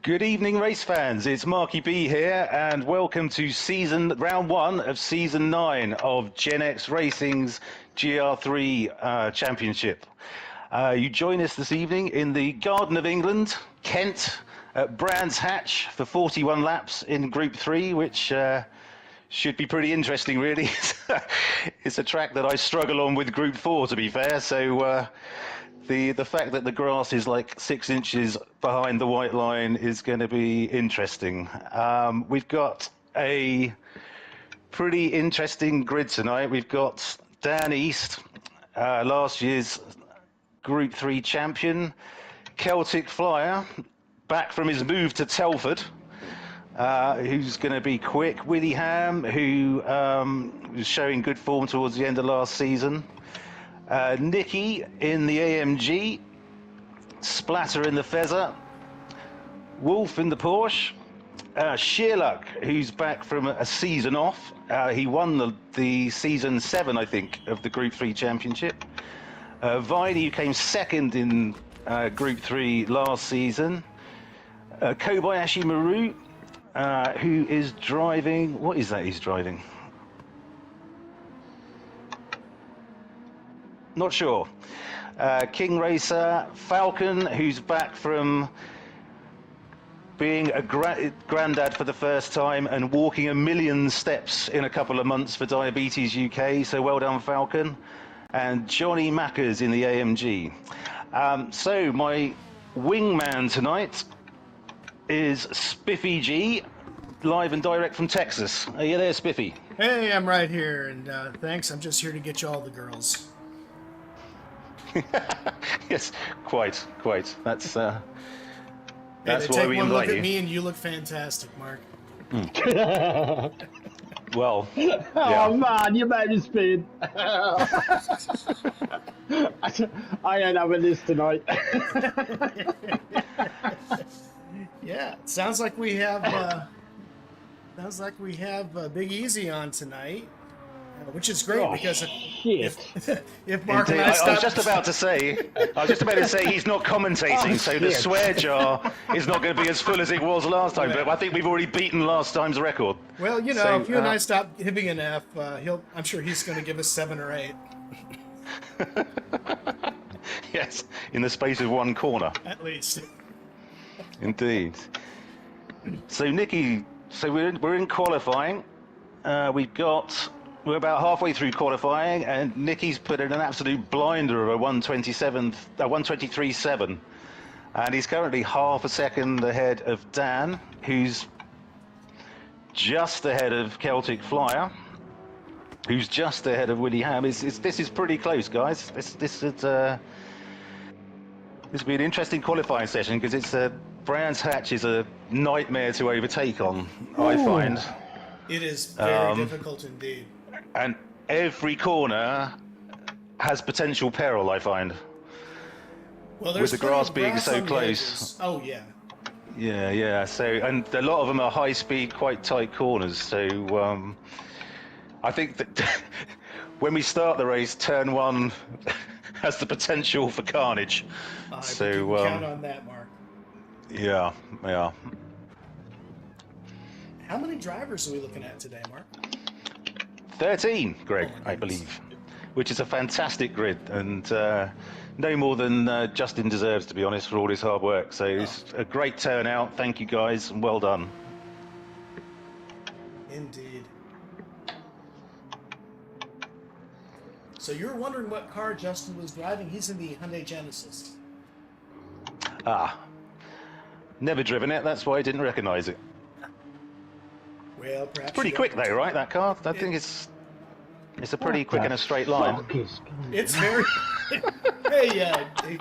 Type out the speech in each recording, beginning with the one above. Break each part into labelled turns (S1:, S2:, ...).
S1: Good evening, race fans. It's Marky B here, and welcome to round one of season 9 of Gen X Racing's Gr3 Championship. You join us this evening in the Garden of England, Kent, at Brands Hatch for 41 laps in Group 3, which should be pretty interesting, really. It's a track that I struggle on with Group 4, to be fair, so the fact that the grass is like 6 inches behind the white line is going to be interesting. We've got a pretty interesting grid tonight. We've got Dan East, last year's Group 3 champion, Celtic Flyer, back from his move to Telford, who's going to be quick. Willie Ham, who was showing good form towards the end of last season. Nicky in the AMG, Splatter in the Fezzer, Wolf in the Porsche, Sheerluck, who's back from a season off. He won the season 7, I think, of the Group 3 Championship. Viney, who came second in Group 3 last season. Kobayashi Maru, who is driving, what is that he's driving? Not sure. King Racer, Falcon, who's back from being a granddad for the first time and walking 1 million steps in a couple of months for Diabetes UK, so well done, Falcon. And Johnny Mackers in the AMG. So my wingman tonight is Spiffy G, live and direct from Texas. Are you there, Spiffy?
S2: Hey, I'm right here, and thanks. I'm just here to get you all the girls.
S1: Yes, quite. That's why we invite you.
S2: Take one look at me, and you look fantastic, Mark.
S1: Well, yeah.
S3: Oh man, you made me spin. I ain't having this tonight.
S2: Yeah, sounds like we have Big Easy on tonight, which is great because if Mark
S1: Indeed.
S2: and
S1: I was just about to say he's not commentating, so the swear jar is not going to be as full as it was last time. But I think we've already beaten last time's record.
S2: Well, you know, so, if you and I stop hitting an F, I'm sure he's going to give us 7 or 8.
S1: Yes, in the space of one corner.
S2: At least.
S1: Indeed. So Nicky, we're in qualifying. We're about halfway through qualifying, and Nicky's put in an absolute blinder of a 123.7, and he's currently half a second ahead of Dan, who's just ahead of Celtic Flyer, who's just ahead of Willie Ham. This is pretty close, guys. This will be an interesting qualifying session because Brands Hatch is a nightmare to overtake on. Ooh. I find
S2: it is very difficult indeed.
S1: And every corner has potential peril, I find.
S2: Well,
S1: with the grass being so close.
S2: Oh, yeah.
S1: Yeah. So, and a lot of them are high-speed, quite tight corners. So, I think that when we start the race, turn 1 has the potential for carnage.
S2: So, you can count on that, Mark.
S1: Yeah.
S2: How many drivers are we looking at today, Mark?
S1: 13, Greg, I believe, which is a fantastic grid, and no more than Justin deserves, to be honest, for all his hard work. So it's a great turnout. Thank you, guys, and well done.
S2: Indeed. So you're wondering what car Justin was driving? He's in the Hyundai Genesis.
S1: Never driven it. That's why I didn't recognize it.
S2: Well, perhaps
S1: it's pretty quick though, right? That car. I think it's a pretty quick in a straight line.
S2: It's very. Hey,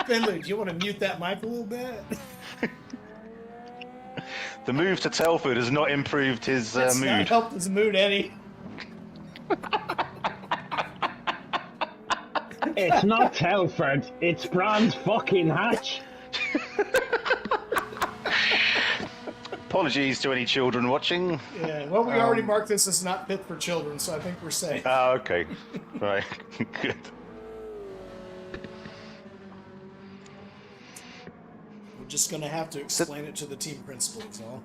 S2: Finley, do you want to mute that mic a little bit?
S1: The move to Telford has not improved his mood.
S2: It's not helped his mood any.
S3: It's not Telford. It's Brands fucking Hatch.
S1: Apologies to any children watching.
S2: Yeah, well, we already marked this as not fit for children, so I think we're safe.
S1: Oh, okay. Right. Good.
S2: I'm just going to have to explain it to the team principal, is all.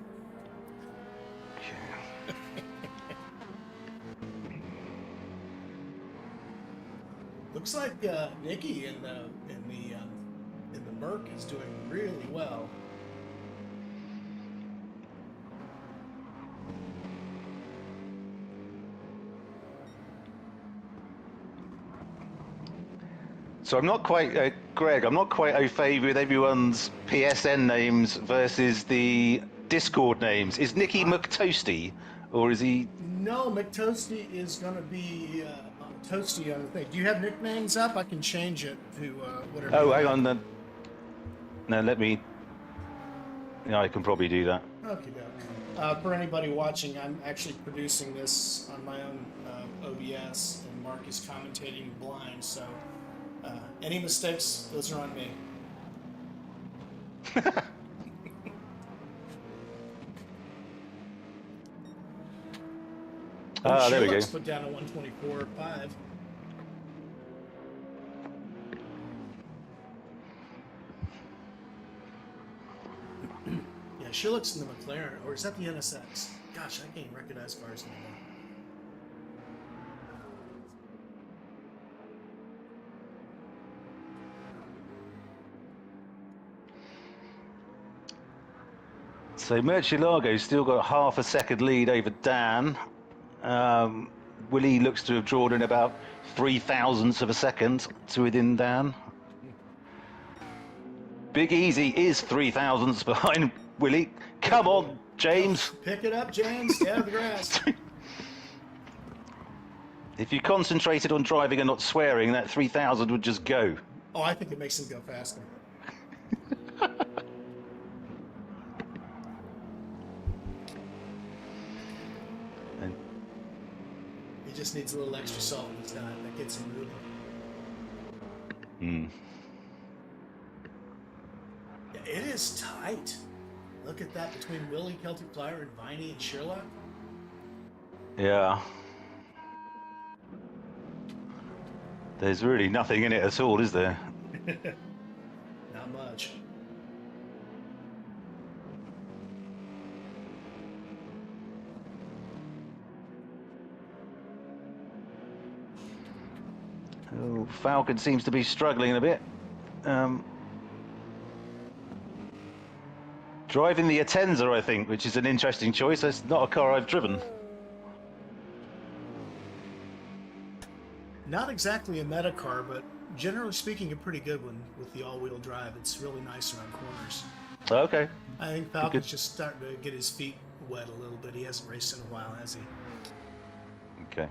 S2: Looks like Nikki in the Merc is doing really well.
S1: So I'm not quite, Greg, I'm not quite au fait with everyone's PSN names versus the Discord names. Is Nicky McToasty, or is he...
S2: No, McToasty is going to be Toasty on the thing. Do you have nicknames up? I can change it to whatever.
S1: Oh, hang on. No, let me... Yeah, I can probably do that.
S2: Okay, for anybody watching, I'm actually producing this on my own OBS, and Mark is commentating blind, so any mistakes, those are on me.
S1: There we go.
S2: Put down a 124.5. Yeah, she looks in the McLaren, or is that the NSX? Gosh, I can't recognize cars anymore.
S1: So Murcielago's still got half a second lead over Dan. Willie looks to have drawn in about 0.003 of a second to within Dan. Big Easy is 0.003 behind Willie. Come on, James.
S2: Pick it up, James. Get out of the grass.
S1: If you concentrated on driving and not swearing, that 3,000 would just go.
S2: Oh, I think it makes him go faster. He just needs a little extra salt in his diet. That gets him moving. Yeah, it is tight. Look at that between Willie, Celtic Flyer, and Viney and Sherlock.
S1: Yeah. There's really nothing in it at all, is there?
S2: Not much.
S1: Oh, Falcon seems to be struggling a bit. Driving the Atenza, I think, which is an interesting choice. It's not a car I've driven.
S2: Not exactly a meta car, but generally speaking, a pretty good one with the all-wheel drive. It's really nice around corners.
S1: Okay.
S2: I think Falcon's just starting to get his feet wet a little bit. He hasn't raced in a while, has he?
S1: Okay.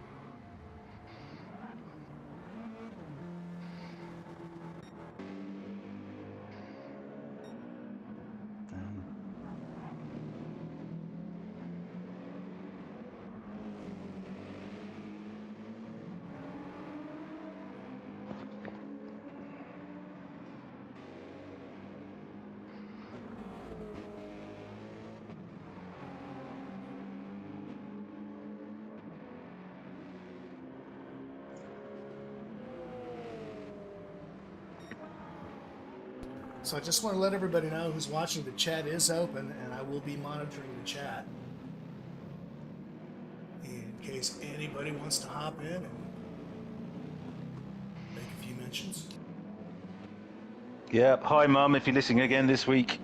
S2: So I just want to let everybody know who's watching, the chat is open, and I will be monitoring the chat in case anybody wants to hop in and make a few mentions.
S1: Yeah. Hi, Mum, if you're listening again this week.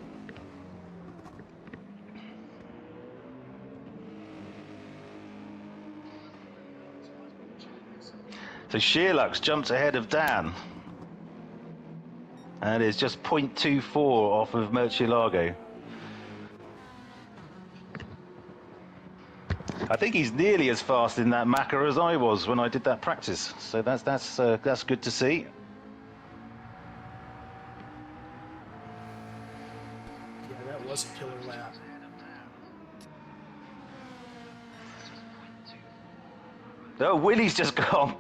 S1: So Shearluck's jumped ahead of Dan. And it's just 0.24 off of Murcielago. I think he's nearly as fast in that Macca as I was when I did that practice. So that's good to see.
S2: Yeah, that was a killer lap.
S1: Oh, Willie's just gone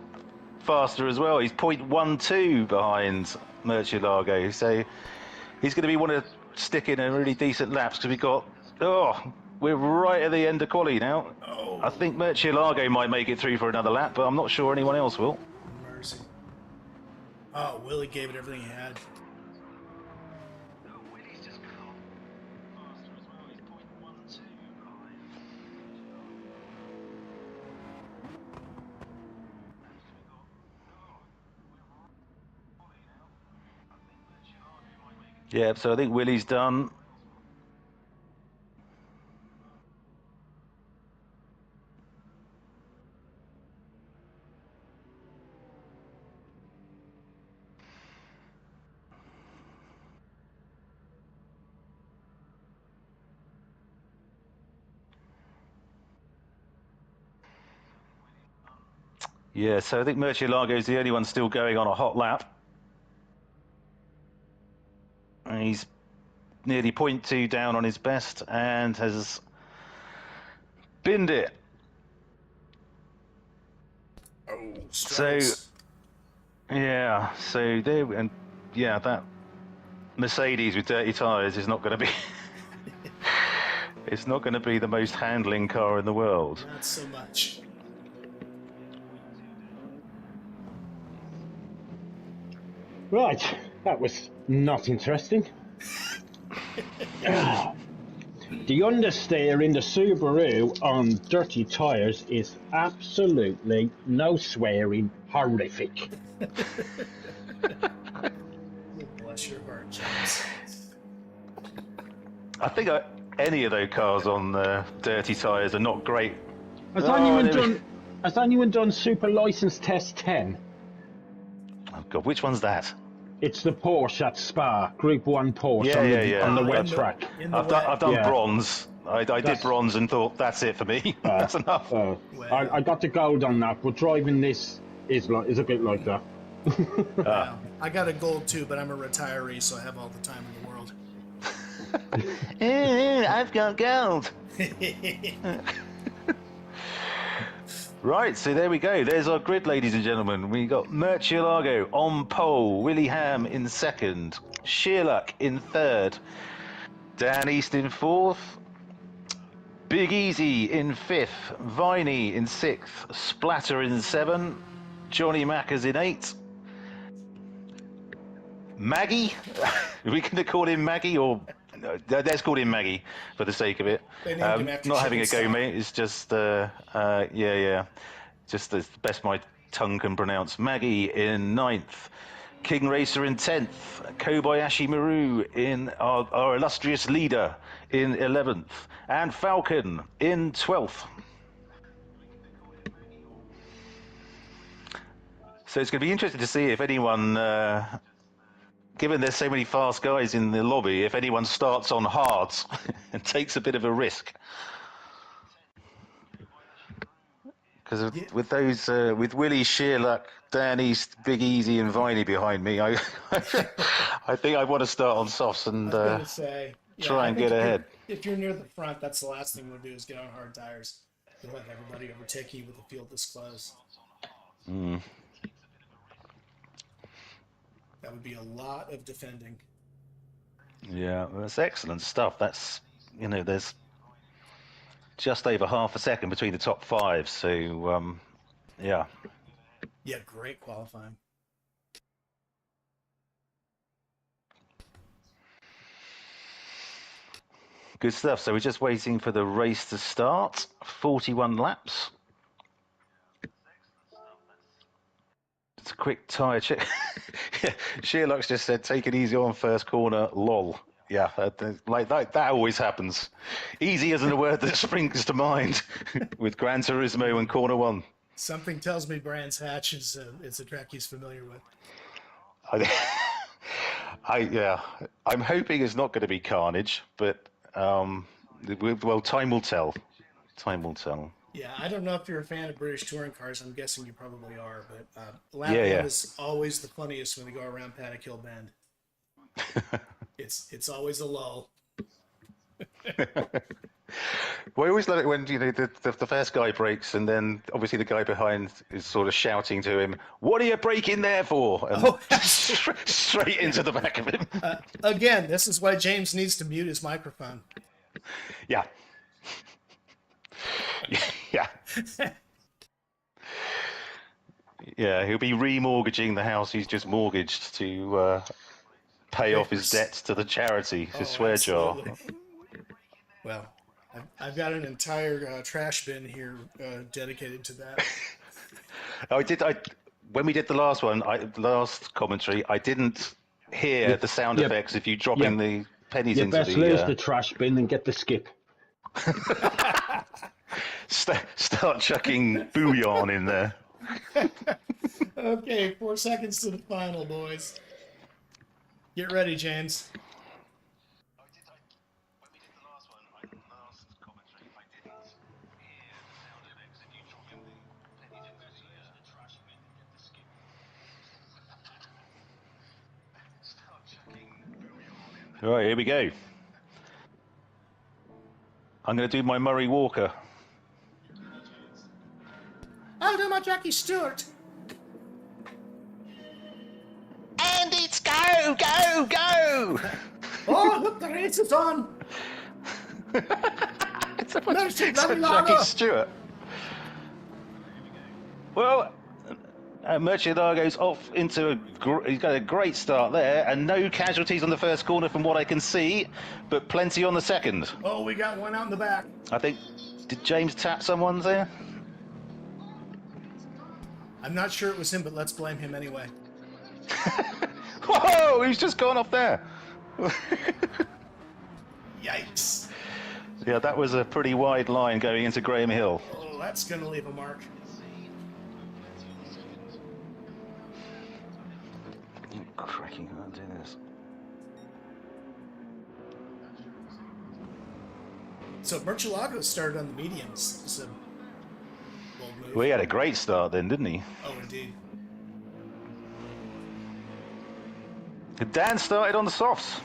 S1: faster as well. He's 0.12 behind Murcielago, so he's going to be wanting to stick in a really decent laps because we're right at the end of quali now.
S2: Oh.
S1: I think Murcielago might make it through for another lap, but I'm not sure anyone else will.
S2: Mercy. Oh, Willie gave it everything he had.
S1: Yeah, so I think Willie's done. Yeah, so I think Murcielago is the only one still going on a hot lap. And he's nearly 0.2 down on his best and has binned it.
S2: Oh,
S1: So,
S2: struggles.
S1: yeah, so there, and yeah, that Mercedes with dirty tyres is not going to be. It's not going to be the most handling car in the world.
S2: Not so much.
S3: Right, that was not interesting. The understeer in the Subaru on dirty tyres is absolutely, no swearing, horrific.
S2: Bless your heart, James.
S1: I think any of those cars on dirty tyres are not great.
S3: Has
S1: Oh,
S3: anyone done Super License Test 10?
S1: Oh God, which one's that?
S3: It's the Porsche at Spa, Group 1 Porsche
S1: Yeah.
S3: on the
S2: Oh,
S3: wet
S2: in the-
S3: track.
S2: in the
S1: I've
S2: wet.
S1: done
S3: Yeah.
S1: bronze. I did bronze and thought that's it for me. That's enough.
S2: Well.
S3: I got the gold on that, but driving this is a bit like that.
S2: Wow. I got a gold too, but I'm a retiree, so I have all the time in the world.
S1: I've got gold. Right, so there we go. There's our grid, ladies and gentlemen. We got Murcielago on pole, Willie Ham in second, Shearluck in third, Dan East in fourth, Big Easy in fifth, Viney in sixth, Splatter in seven, Johnny Mackers in eight, Maggie. We can call him Maggie, or let's call him Maggie for the sake of it.
S2: They named him after
S1: Not having a
S2: chicken
S1: go,
S2: stock.
S1: mate. It's just just the best my tongue can pronounce. Maggie in ninth, King Racer in 10th, Kobayashi Maru in our illustrious leader in 11th, and Falcon in 12th. So it's going to be interesting to see if anyone, given there's so many fast guys in the lobby, if anyone starts on hards and takes a bit of a risk. Because with those, with Willie, Shearluck, Dan East, Big Easy, and Viney behind me, I think I want to start on softs and
S2: I was going to say,
S1: try
S2: I
S1: and
S2: think
S1: get ahead.
S2: If you're near the front, that's the last thing we'll do is get on hard tires. You'll have everybody overtake you with the field this close. That would be a lot of defending.
S1: Yeah, that's excellent stuff. That's, there's just over half a second between the top five. So, yeah.
S2: Yeah, great qualifying.
S1: Good stuff. So we're just waiting for the race to start. 41 laps. It's a quick tyre check. Shearluck's just said, take it easy on first corner, lol. Yeah, like that always happens. Easy isn't a word that springs to mind with Gran Turismo and corner one.
S2: Something tells me Brands Hatch is a track he's familiar with.
S1: I'm hoping it's not going to be carnage, but well, time will tell. Time will tell.
S2: Yeah, I don't know if you're a fan of British touring cars. I'm guessing you probably are, but lap
S1: Yeah,
S2: one
S1: yeah.
S2: is always the funniest when they go around Paddock Hill Bend. It's always a lull.
S1: Well, I always love it when the first guy breaks, and then obviously the guy behind is sort of shouting to him, "What are you braking there for?" And straight into the back of him.
S2: Again, this is why James needs to mute his microphone.
S1: Yeah. Yeah. Yeah, he'll be remortgaging the house he's just mortgaged to pay off his debts to the charity, his swear jar.
S2: Absolutely. Well, I've got an entire trash bin here dedicated to that.
S1: When we did the last one, last commentary, I didn't hear the sound effects if you drop in the pennies
S3: You
S1: into
S3: best lose the
S1: the...
S3: trash bin and get the skip.
S1: Start chucking bouillon in there.
S2: Okay, 4 seconds to the final, boys. Get ready, James.
S1: All right, here we go. I'm going to do my Murray Walker.
S2: I'll do my Jackie Stewart.
S1: And it's go, go, go!
S2: Oh, look, the race is on.
S1: It's a
S2: Jackie
S1: Jackie Stewart. Well, Murcielago's off into he's got a great start there, and no casualties on the first corner from what I can see, but plenty on the second.
S2: Oh, we got one out in the back.
S1: I think, did James tap someone there?
S2: I'm not sure it was him, but let's blame him anyway.
S1: Whoa, he's just gone off there.
S2: Yikes.
S1: Yeah, that was a pretty wide line going into Graham Hill.
S2: Oh, that's going to leave a mark.
S1: Cracking, I can't do this.
S2: So Murcielago started on the mediums. It's a bold move.
S1: Well, he had a great start then, didn't he?
S2: Oh, indeed.
S1: Dan started on the softs.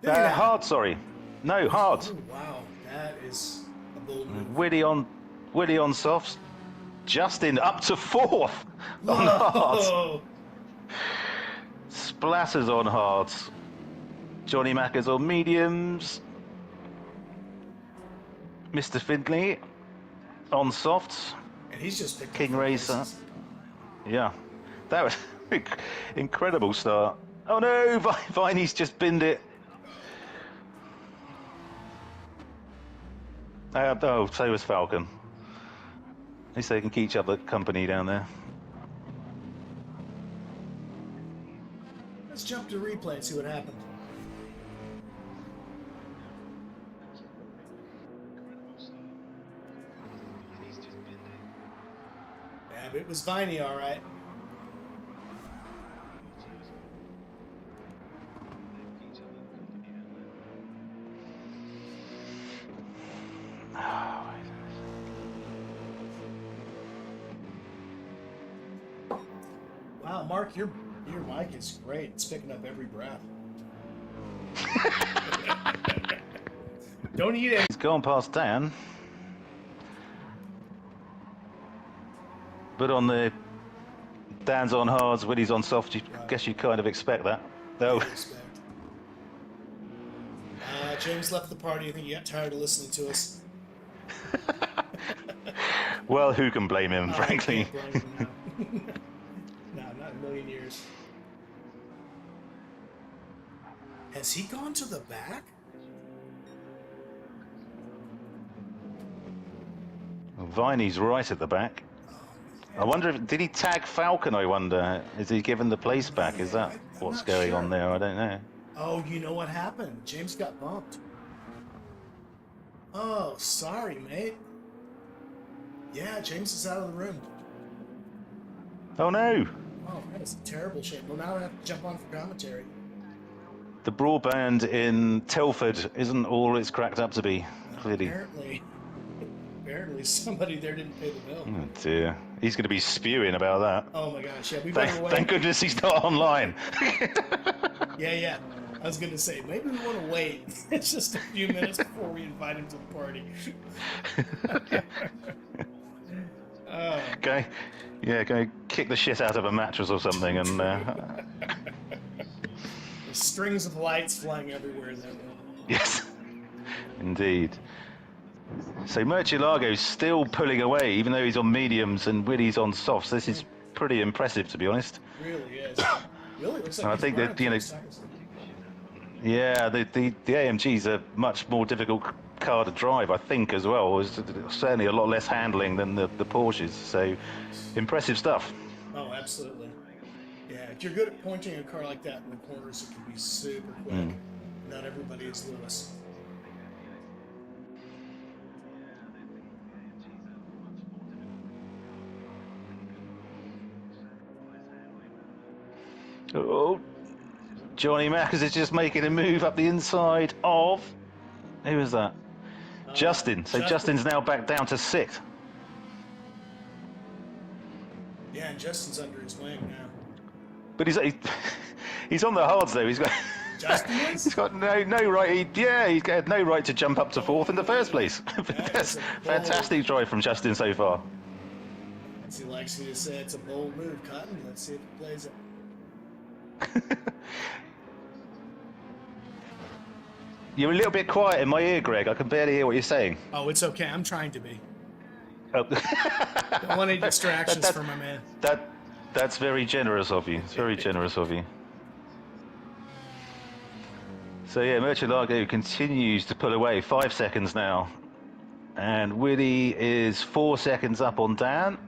S2: Yeah.
S1: Hard, sorry. No, hard.
S2: Oh, wow. That is a bold move.
S1: Willie on softs. Justin up to fourth on hards.
S2: Whoa.
S1: Splatters on hards. Johnny Mackers on mediums. Mr. Findlay on softs.
S2: And he's just picked
S1: King
S2: up
S1: Racer.
S2: places.
S1: Yeah, that was incredible start. Oh no, Viney's just binned it. Oh, so was Falcon. At least they can keep each other company down there.
S2: Let's jump to replay and see what happened. Yeah, but it was Viney, all right. Wow, Mark, your mic is great. It's picking up every breath. Don't eat it.
S1: He's gone past Dan. But on the Dan's on hards, Willie's on soft, you guess you kind of expect that. Though.
S2: James left the party. I think he got tired of listening to us.
S1: Well, who can blame him, frankly?
S2: I can't blame him, no. No, not a million years. Has he gone to the back?
S1: Viney's right at the back. I wonder if did he tag Falcon? I wonder. Is he given the place back? Is that what's going on there? I don't know.
S2: Oh, you know what happened? James got bumped. Oh, sorry, mate. Yeah, James is out of the room.
S1: Oh no!
S2: Oh, that is a terrible shape. Well, now I have to jump on for commentary.
S1: The broadband in Telford isn't all it's cracked up to be. Clearly.
S2: Apparently somebody there didn't pay the bill.
S1: Oh dear. He's going to be spewing about that.
S2: Oh my gosh, yeah, we better wait.
S1: Thank goodness he's not online.
S2: Yeah. I was going to say, maybe we want to wait. It's just a few minutes before we invite him to the party.
S1: Go kick the shit out of a mattress or something and...
S2: There's strings of lights flying everywhere in that room.
S1: Yes, indeed. So Murcielago's still pulling away, even though he's on mediums and Willie's on softs. This is pretty impressive, to be honest.
S2: It really is. Really looks like
S1: I think that, you know, yeah, the AMG's a much more difficult car to drive, I think, as well. It's certainly a lot less handling than the Porsches. So impressive stuff.
S2: Oh, absolutely. Yeah, if you're good at pointing a car like that in the corners, it can be super quick. Not everybody is Lewis.
S1: Oh, Johnny Mackers is just making a move up the inside of... Who is that? Justin. So Justin's now back down to 6th.
S2: Yeah, and Justin's under his wing now.
S1: But he's on the hards though. He's got he's got no right. He's got no right to jump up to 4th in the first place. That's fantastic drive from Justin so far.
S2: As he likes to say, it's a bold move, Cotton. Let's see if he plays it.
S1: You're a little bit quiet in my ear, Greg. I can barely hear what you're saying.
S2: Oh, it's okay. I'm trying to be.
S1: Oh.
S2: Don't want any distractions from my man.
S1: That's very generous of you. It's very generous of you. So yeah, Murcielago continues to pull away. 5 seconds now. And Willie is 4 seconds up on Dan,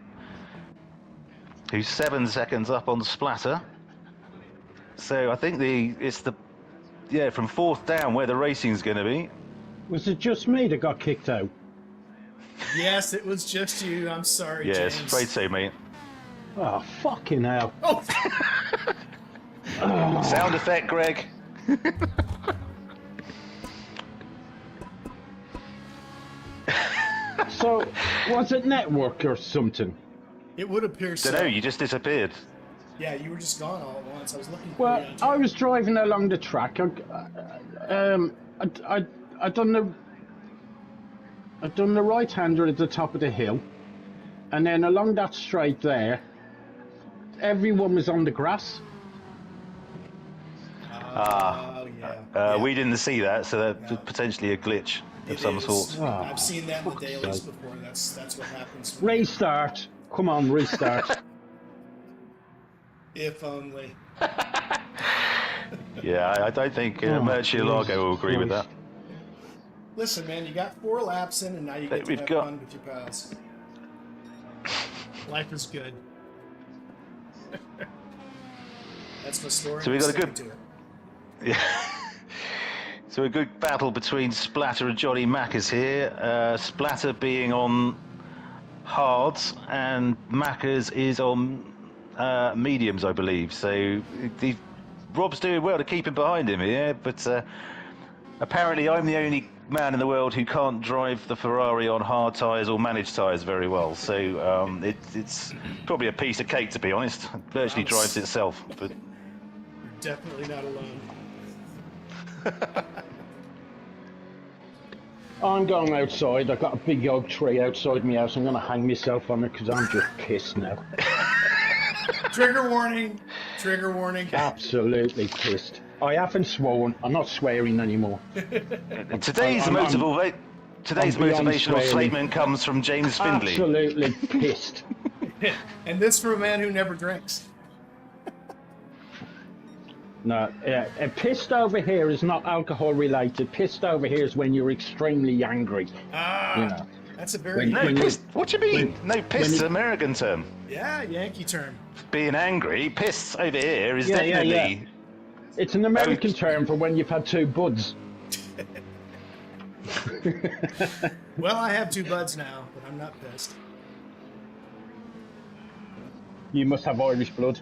S1: who's 7 seconds up on Splatter. So I think it's from 4th down where the racing's going to be.
S3: Was it just me that got kicked out?
S2: Yes, it was just you. I'm sorry,
S1: Yes,
S2: James.
S1: afraid so, mate.
S3: Oh, fucking hell.
S2: Oh.
S1: Sound effect, Greg.
S3: So, was it network or something?
S2: It would appear so.
S1: Don't know, you just disappeared.
S2: Yeah, you were just gone all at once. I was looking for you
S3: Well,
S2: on
S3: I
S2: TV.
S3: was driving along the track. I done the right-hander at the top of the hill, and then along that straight there, everyone was on the grass.
S2: Oh, yeah.
S1: We didn't see that, so that's potentially a glitch of some sort.
S2: I've seen that in the dailies before. That's what happens.
S3: Restart. Come on, restart.
S2: If only.
S1: Yeah, I don't think Murcielago will agree with that.
S2: Listen, man, you got 4 laps in, and now you get to have fun with your pals. Life is good. That's my story.
S1: So we got a good...
S2: To it.
S1: Yeah. So a good battle between Splatter and Johnny Mackers here. Splatter being on hards, and Mackers is on mediums, I believe. So Rob's doing well to keep him behind him here, but apparently I'm the only man in the world who can't drive the Ferrari on hard tyres or managed tyres very well. So it's probably a piece of cake, to be honest. It virtually drives itself. But
S2: You're definitely not alone.
S3: I'm going outside. I've got a big oak tree outside my house. I'm going to hang myself on it because I'm just pissed now.
S2: Trigger warning. Trigger warning.
S3: Absolutely pissed. I haven't sworn. I'm not swearing anymore.
S1: today's motivational statement comes from James Findlay.
S3: Absolutely pissed.
S2: And this from a man who never drinks.
S3: No, pissed over here is not alcohol related. Pissed over here is when you're extremely angry.
S2: You know. That's a very...
S1: Pissed. What do you mean? Pissed is an American term.
S2: Yeah, Yankee term.
S1: Being angry, pissed over here is definitely...
S3: Yeah. It's an American term for when you've had 2 buds.
S2: Well, I have 2 buds now, but I'm not pissed.
S3: You must have Irish blood.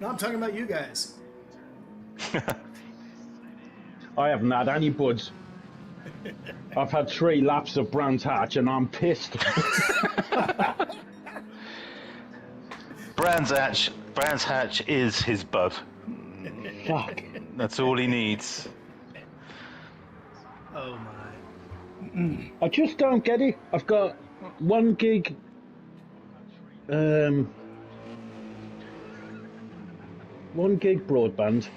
S2: No, I'm talking about you guys.
S3: I haven't had any buds. I've had 3 laps of Brands Hatch and I'm pissed.
S1: Brands Hatch is his bud.
S3: Fuck.
S1: That's all he needs.
S2: Oh my.
S3: I just don't get it. I've got 1 gig 1 gig broadband.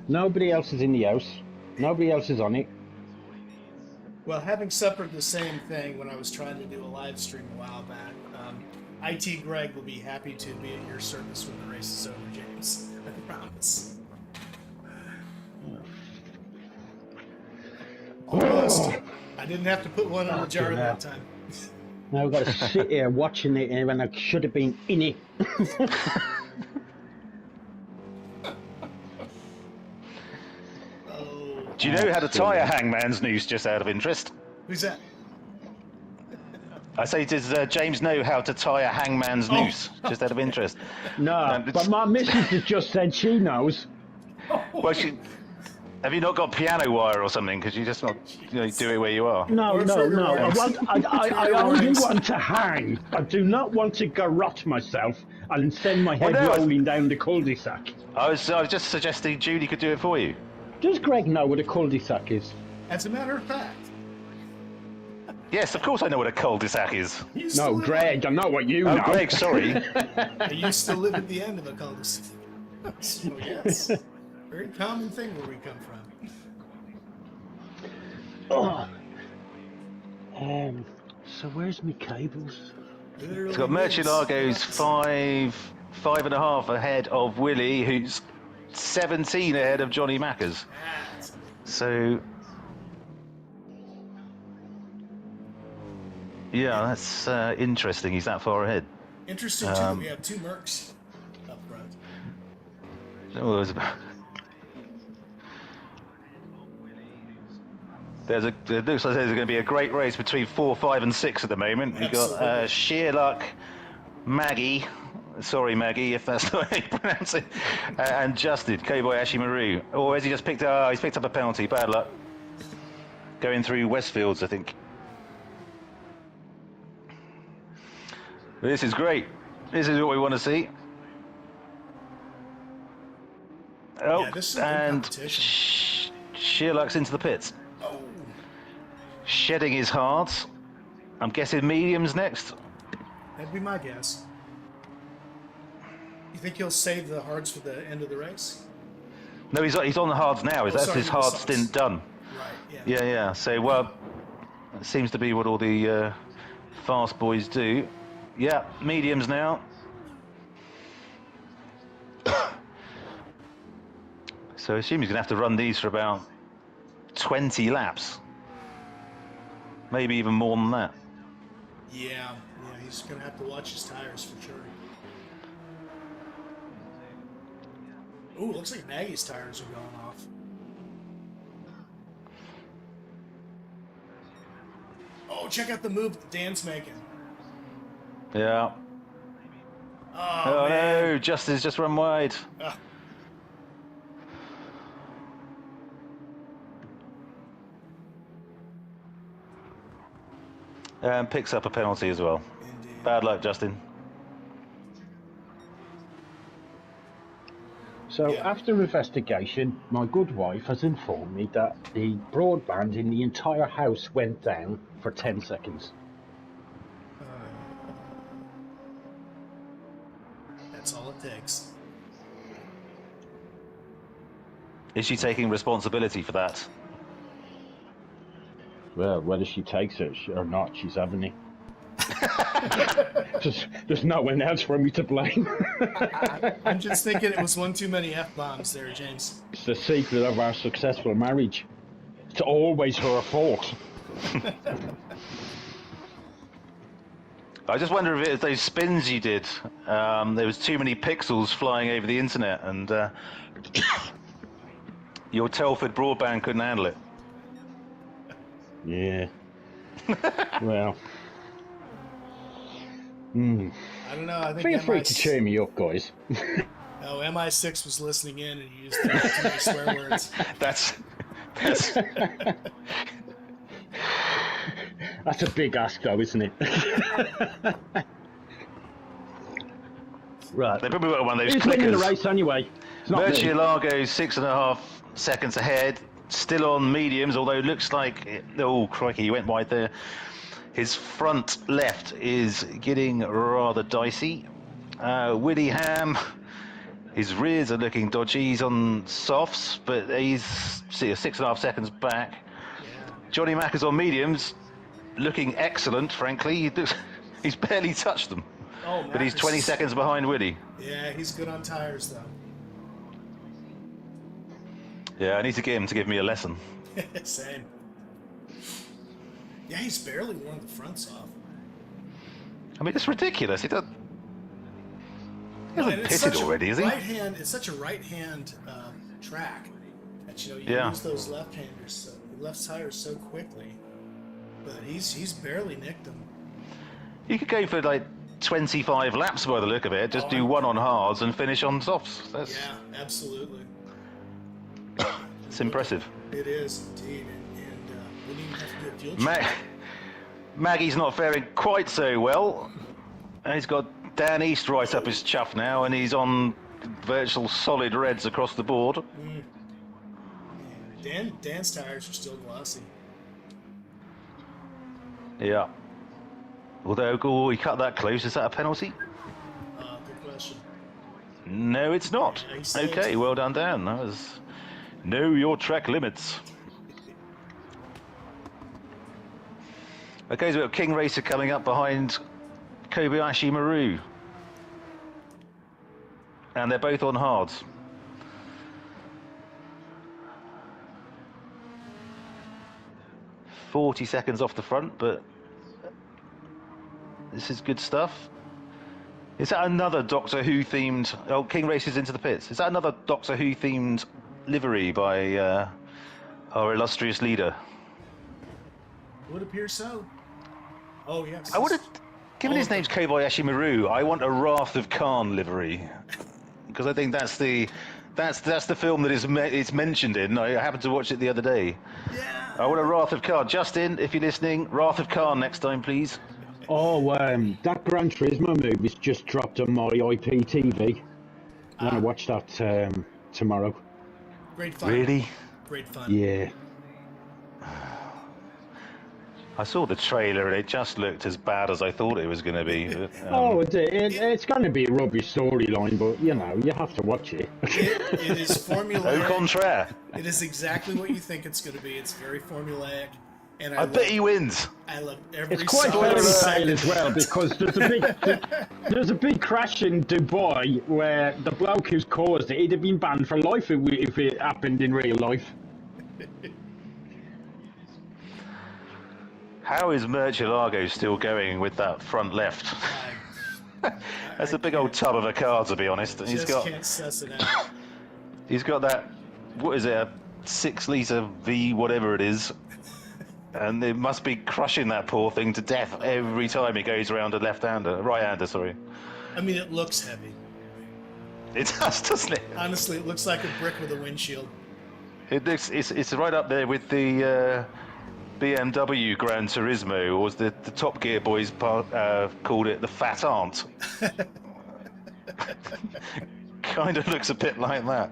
S3: Nobody else is in the house. Nobody else is on it.
S2: Well, having suffered the same thing when I was trying to do a live stream a while back, IT Greg will be happy to be at your service when the race is over, James. I promise. Almost. I didn't have to put one on the jar that time.
S3: Now I've got to sit here watching it when I should have been in it.
S1: Do you know how to tie a hangman's noose, just out of interest?
S2: Who's that?
S1: I say, does James know how to tie a hangman's noose, just out of interest?
S3: No, but my missus has just said she knows.
S1: Well, have you not got piano wire or something? Because you just not do it where you are.
S3: No. I only want to hang. I do not want to garrote myself and send my head rolling down the cul-de-sac.
S1: I was just suggesting Judy could do it for you.
S3: Does Greg know what a cul-de-sac is?
S2: As a matter of fact.
S1: Yes, of course I know what a cul-de-sac is.
S3: No, Greg, I know what you know.
S1: Oh, Greg, sorry.
S2: I used to live at the end of a cul-de-sac. So, yes. Very common thing where we come from.
S3: So where's my cables?
S1: It's got Murcielago's 5.5 ahead of Willie, who's 17 ahead of Johnny Mackers. So, yeah, that's interesting. He's that far ahead.
S2: Interesting too that we have two Mercs up front.
S1: Oh, it looks like there's going to be a great race between 4, 5, and 6 at the moment. We've got Sheer Luck, Maggie. Sorry, Maggie, if that's the way you pronounce it. And Justin, Cowboy Ashimaru. Oh, has he just picked up? He's picked up a penalty. Bad luck. Going through Westfields, I think. This is great. This is what we want to see. Oh,
S2: Yeah, this is a good
S1: and
S2: competition.
S1: Sheer Luck's into the pits.
S2: Oh.
S1: Shedding his hard. I'm guessing mediums next.
S2: That'd be my guess. You think he'll save the hards for the end of the race?
S1: No, he's on the hards now. That's
S2: sorry,
S1: his hard
S2: the
S1: stint done.
S2: Right,
S1: Yeah, yeah. So, well, it seems to be what all the fast boys do. Yeah, mediums now. So I assume he's going to have to run these for about 20 laps. Maybe even more than that.
S2: Yeah, he's going to have to watch his tires for sure. Ooh, looks like Maggie's tires are going off. Oh, check out the move that Dan's making.
S1: Yeah. Oh no, Justin's just run wide. And picks up a penalty as well.
S2: Indeed.
S1: Bad luck, Justin.
S3: So after investigation, my good wife has informed me that the broadband in the entire house went down for 10 seconds.
S2: That's all it takes.
S1: Is she taking responsibility for that?
S3: Well, whether she takes it or not, she's having it. There's no one else for me to blame.
S2: I'm just thinking it was one too many F-bombs there, James.
S3: It's the secret of our successful marriage. It's always her fault.
S1: I just wonder if it was those spins you did. There was too many pixels flying over the internet, and your Telford broadband couldn't handle it.
S3: Yeah. Well.
S2: I don't know. I think
S3: Feel free to cheer me up, guys.
S2: Oh, MI6 was listening in and used too many swear words.
S1: That's
S3: That's a big ask, though, isn't it? Right.
S1: They probably got one of those
S3: Who's winning the
S1: clickers.
S3: race anyway? It's not me.
S1: Murcielago 6.5 seconds ahead, still on mediums, although it looks like, oh crikey, he went wide there. His front left is getting rather dicey. Willie Ham, his rears are looking dodgy. He's on softs, but he's 6.5 seconds back.
S2: Yeah.
S1: Johnny Mack is on mediums, looking excellent, frankly. He's barely touched them.
S2: Oh,
S1: But he's 20 seconds behind Willie.
S2: Yeah, he's good on tires, though.
S1: Yeah, I need to get him to give me a lesson.
S2: Same. Yeah, he's barely worn the fronts off.
S1: I mean, it's ridiculous. He hasn't
S2: it's
S1: pitted
S2: such a
S1: already, is he?
S2: It's such a right-hand track that you lose those left-handers, left tires so quickly. But he's barely nicked them.
S1: You could go for like 25 laps by the look of it. Just do one on hards and finish on softs.
S2: Yeah, absolutely.
S1: It's impressive.
S2: It is indeed, and we didn't even have to do a fuel check.
S1: Maggie's not faring quite so well. And he's got Dan East right up his chuff now, and he's on virtual solid reds across the board.
S2: Dan's tires are still glossy.
S1: Yeah. Although, he cut that close. Is that a penalty?
S2: Good question.
S1: No, it's not.
S2: Yeah,
S1: Okay, well done, Dan. That was... Know your track limits. Okay, so we've got King Racer coming up behind Kobayashi Maru. And they're both on hards. "40 seconds off the front, but this is good stuff. Is that another Doctor Who themed... Oh, King Races into the pits. Is that another Doctor Who themed livery by our illustrious leader?
S2: Would appear so. Oh, yes.
S1: I would have... Given his name's Kobayashi Maru, I want a Wrath of Khan livery. Because I think that's the film that it's mentioned in. I happened to watch it the other day.
S2: Yeah.
S1: I want a Wrath of Khan. Justin, if you're listening, Wrath of Khan next time, please.
S3: Oh, that Gran Turismo movie's just dropped on my IPTV. I'm going to watch that tomorrow.
S2: Great fun.
S1: Really?
S2: Great fun.
S3: Yeah.
S1: I saw the trailer and it just looked as bad as I thought it was going to be.
S3: It's going to be a rubbish storyline, but, you have to watch it.
S2: It is formulaic.
S1: Au contraire.
S2: It is exactly what you think it's going to be. It's very formulaic. And
S1: I bet he wins.
S2: I love every
S3: It's quite
S2: solid
S3: fairy
S2: second.
S3: tale as well, because there's a big crash in Dubai where the bloke who's caused it, he'd have been banned for life if it happened in real life.
S1: How is Murcielago still going with that front left? That's a big old tub of a car, to be honest.
S2: Can't suss it out.
S1: He's got that, what is it, a 6-litre V, whatever it is. And it must be crushing that poor thing to death every time he goes around a right-hander, sorry.
S2: I mean, it looks heavy.
S1: It does, doesn't it?
S2: Honestly, it looks like a brick with a windshield.
S1: It's right up there with the BMW Gran Turismo, or as the Top Gear boys called it, the Fat Aunt. Kind of looks a bit like that.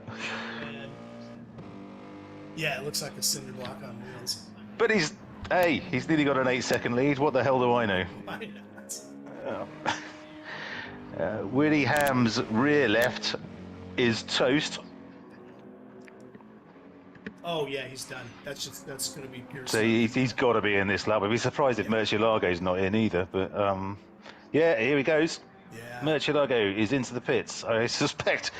S2: Yeah, it looks like a cinder block on wheels.
S1: But he's nearly got an 8-second lead. What the hell do I know?
S2: Why not?
S1: Willie Ham's rear left is toast.
S2: Oh yeah, he's done. That's going to be pure.
S1: So he's got to be in this lap. I'd be surprised if Murcielago's not in either. But yeah, here he goes.
S2: Yeah.
S1: Murcielago is into the pits. I suspect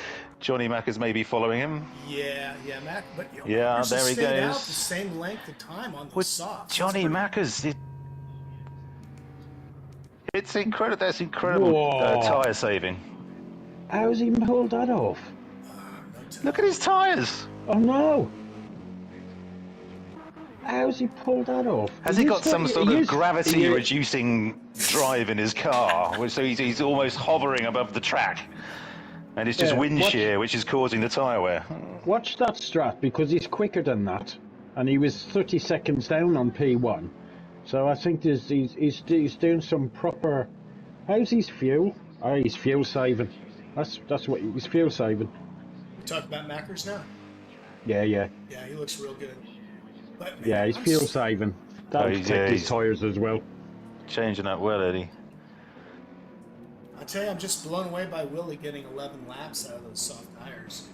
S1: Johnny Mack is maybe following him.
S2: Yeah, Mac. But
S1: yeah, there he goes.
S2: Out the same length of time on the softs.
S1: Johnny Mackers. It's incredible. That's incredible tyre saving.
S3: How's he pulled that off?
S1: Look at his tyres.
S3: Oh no! How's he pulled that off?
S1: Has he got some sort of gravity-reducing drive in his car? So he's almost hovering above the track. And it's just wind shear which is causing the tyre wear.
S3: Watch that strat, because he's quicker than that. And he was 30 seconds down on P1. So I think he's doing some proper... How's his fuel? Oh, he's fuel saving. That's what he's fuel saving.
S2: We talk about Mackers now?
S3: Yeah.
S2: Yeah, he looks real good. But, man,
S3: yeah, he's fuel saving. That'll protect his tyres as well.
S1: Changing that well, Eddie.
S2: I tell you, I'm just blown away by Willie getting 11 laps out of those soft tires.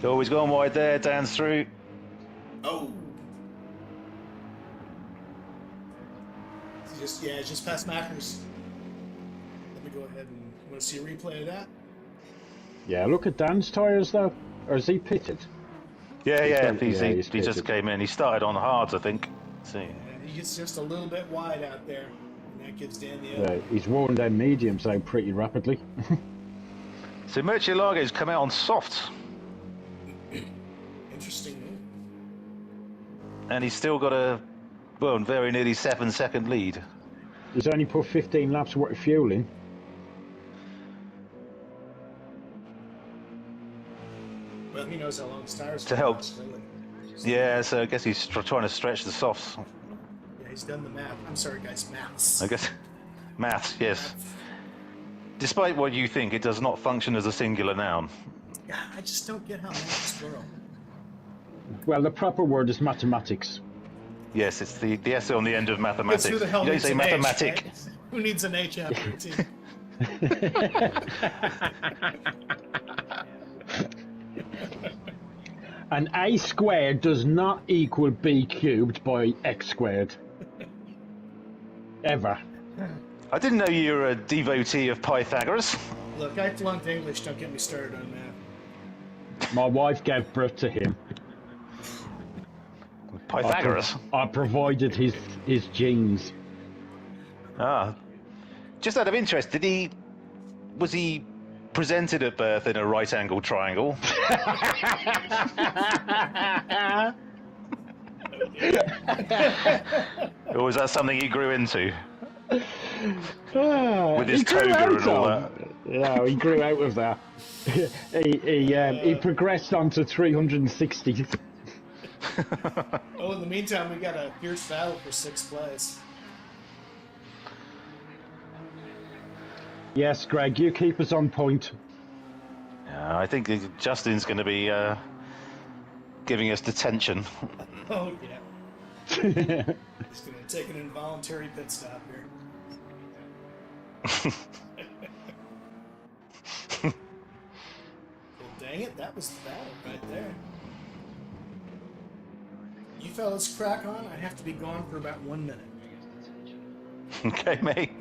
S1: Oh, he's gone wide there, Dan's through.
S2: Oh! Just past Mackers. Let me go ahead and... Want to see a replay of that?
S3: Yeah, look at Dan's tyres though. Or is he pitted?
S1: Yeah, he just came in. He started on hards, I think. See.
S2: Yeah, He's just a little bit wide out there, and that gives Dan the open.
S3: He's worn down mediums out pretty rapidly.
S1: So Murcielago's come out on softs.
S2: Interesting move.
S1: And he's still got a, well, very nearly 7-second lead.
S3: He's only put 15 laps worth of fuel in.
S2: Well, he knows how long his tires
S1: To help.
S2: last, really.
S1: Yeah, so I guess he's trying to stretch the softs.
S2: Yeah, he's done the math. I'm sorry, guys, maths.
S1: I guess. Maths, yes. Despite what you think, it does not function as a singular noun.
S2: Yeah, I just don't get how maths plural.
S3: Well, the proper word is mathematics.
S1: Yes, it's the S on the end of mathematics.
S2: Who the hell
S1: You don't
S2: needs
S1: say
S2: an
S1: mathematic.
S2: H, right? Who needs an H after a T?
S3: And a squared does not equal b cubed by x squared. Ever.
S1: I didn't know you were a devotee of Pythagoras.
S2: Look, I flunked English. Don't get me started on math.
S3: My wife gave birth to him.
S1: Pythagoras?
S3: I provided his genes.
S1: Ah. Just out of interest, was he presented at birth in a right-angled triangle? Or was that something he grew into? With his toga and all that?
S3: No, he grew out of that. He progressed onto 360.
S2: Oh, in the meantime, we got a fierce battle for 6th place.
S3: Yes, Greg, you keep us on point.
S1: Yeah, I think Justin's going to be giving us detention.
S2: Oh, yeah. He's going to take an involuntary pit stop here. Well, dang it, that was the battle right there. You fellas crack on. I have to be gone for about 1 minute.
S1: Okay, mate.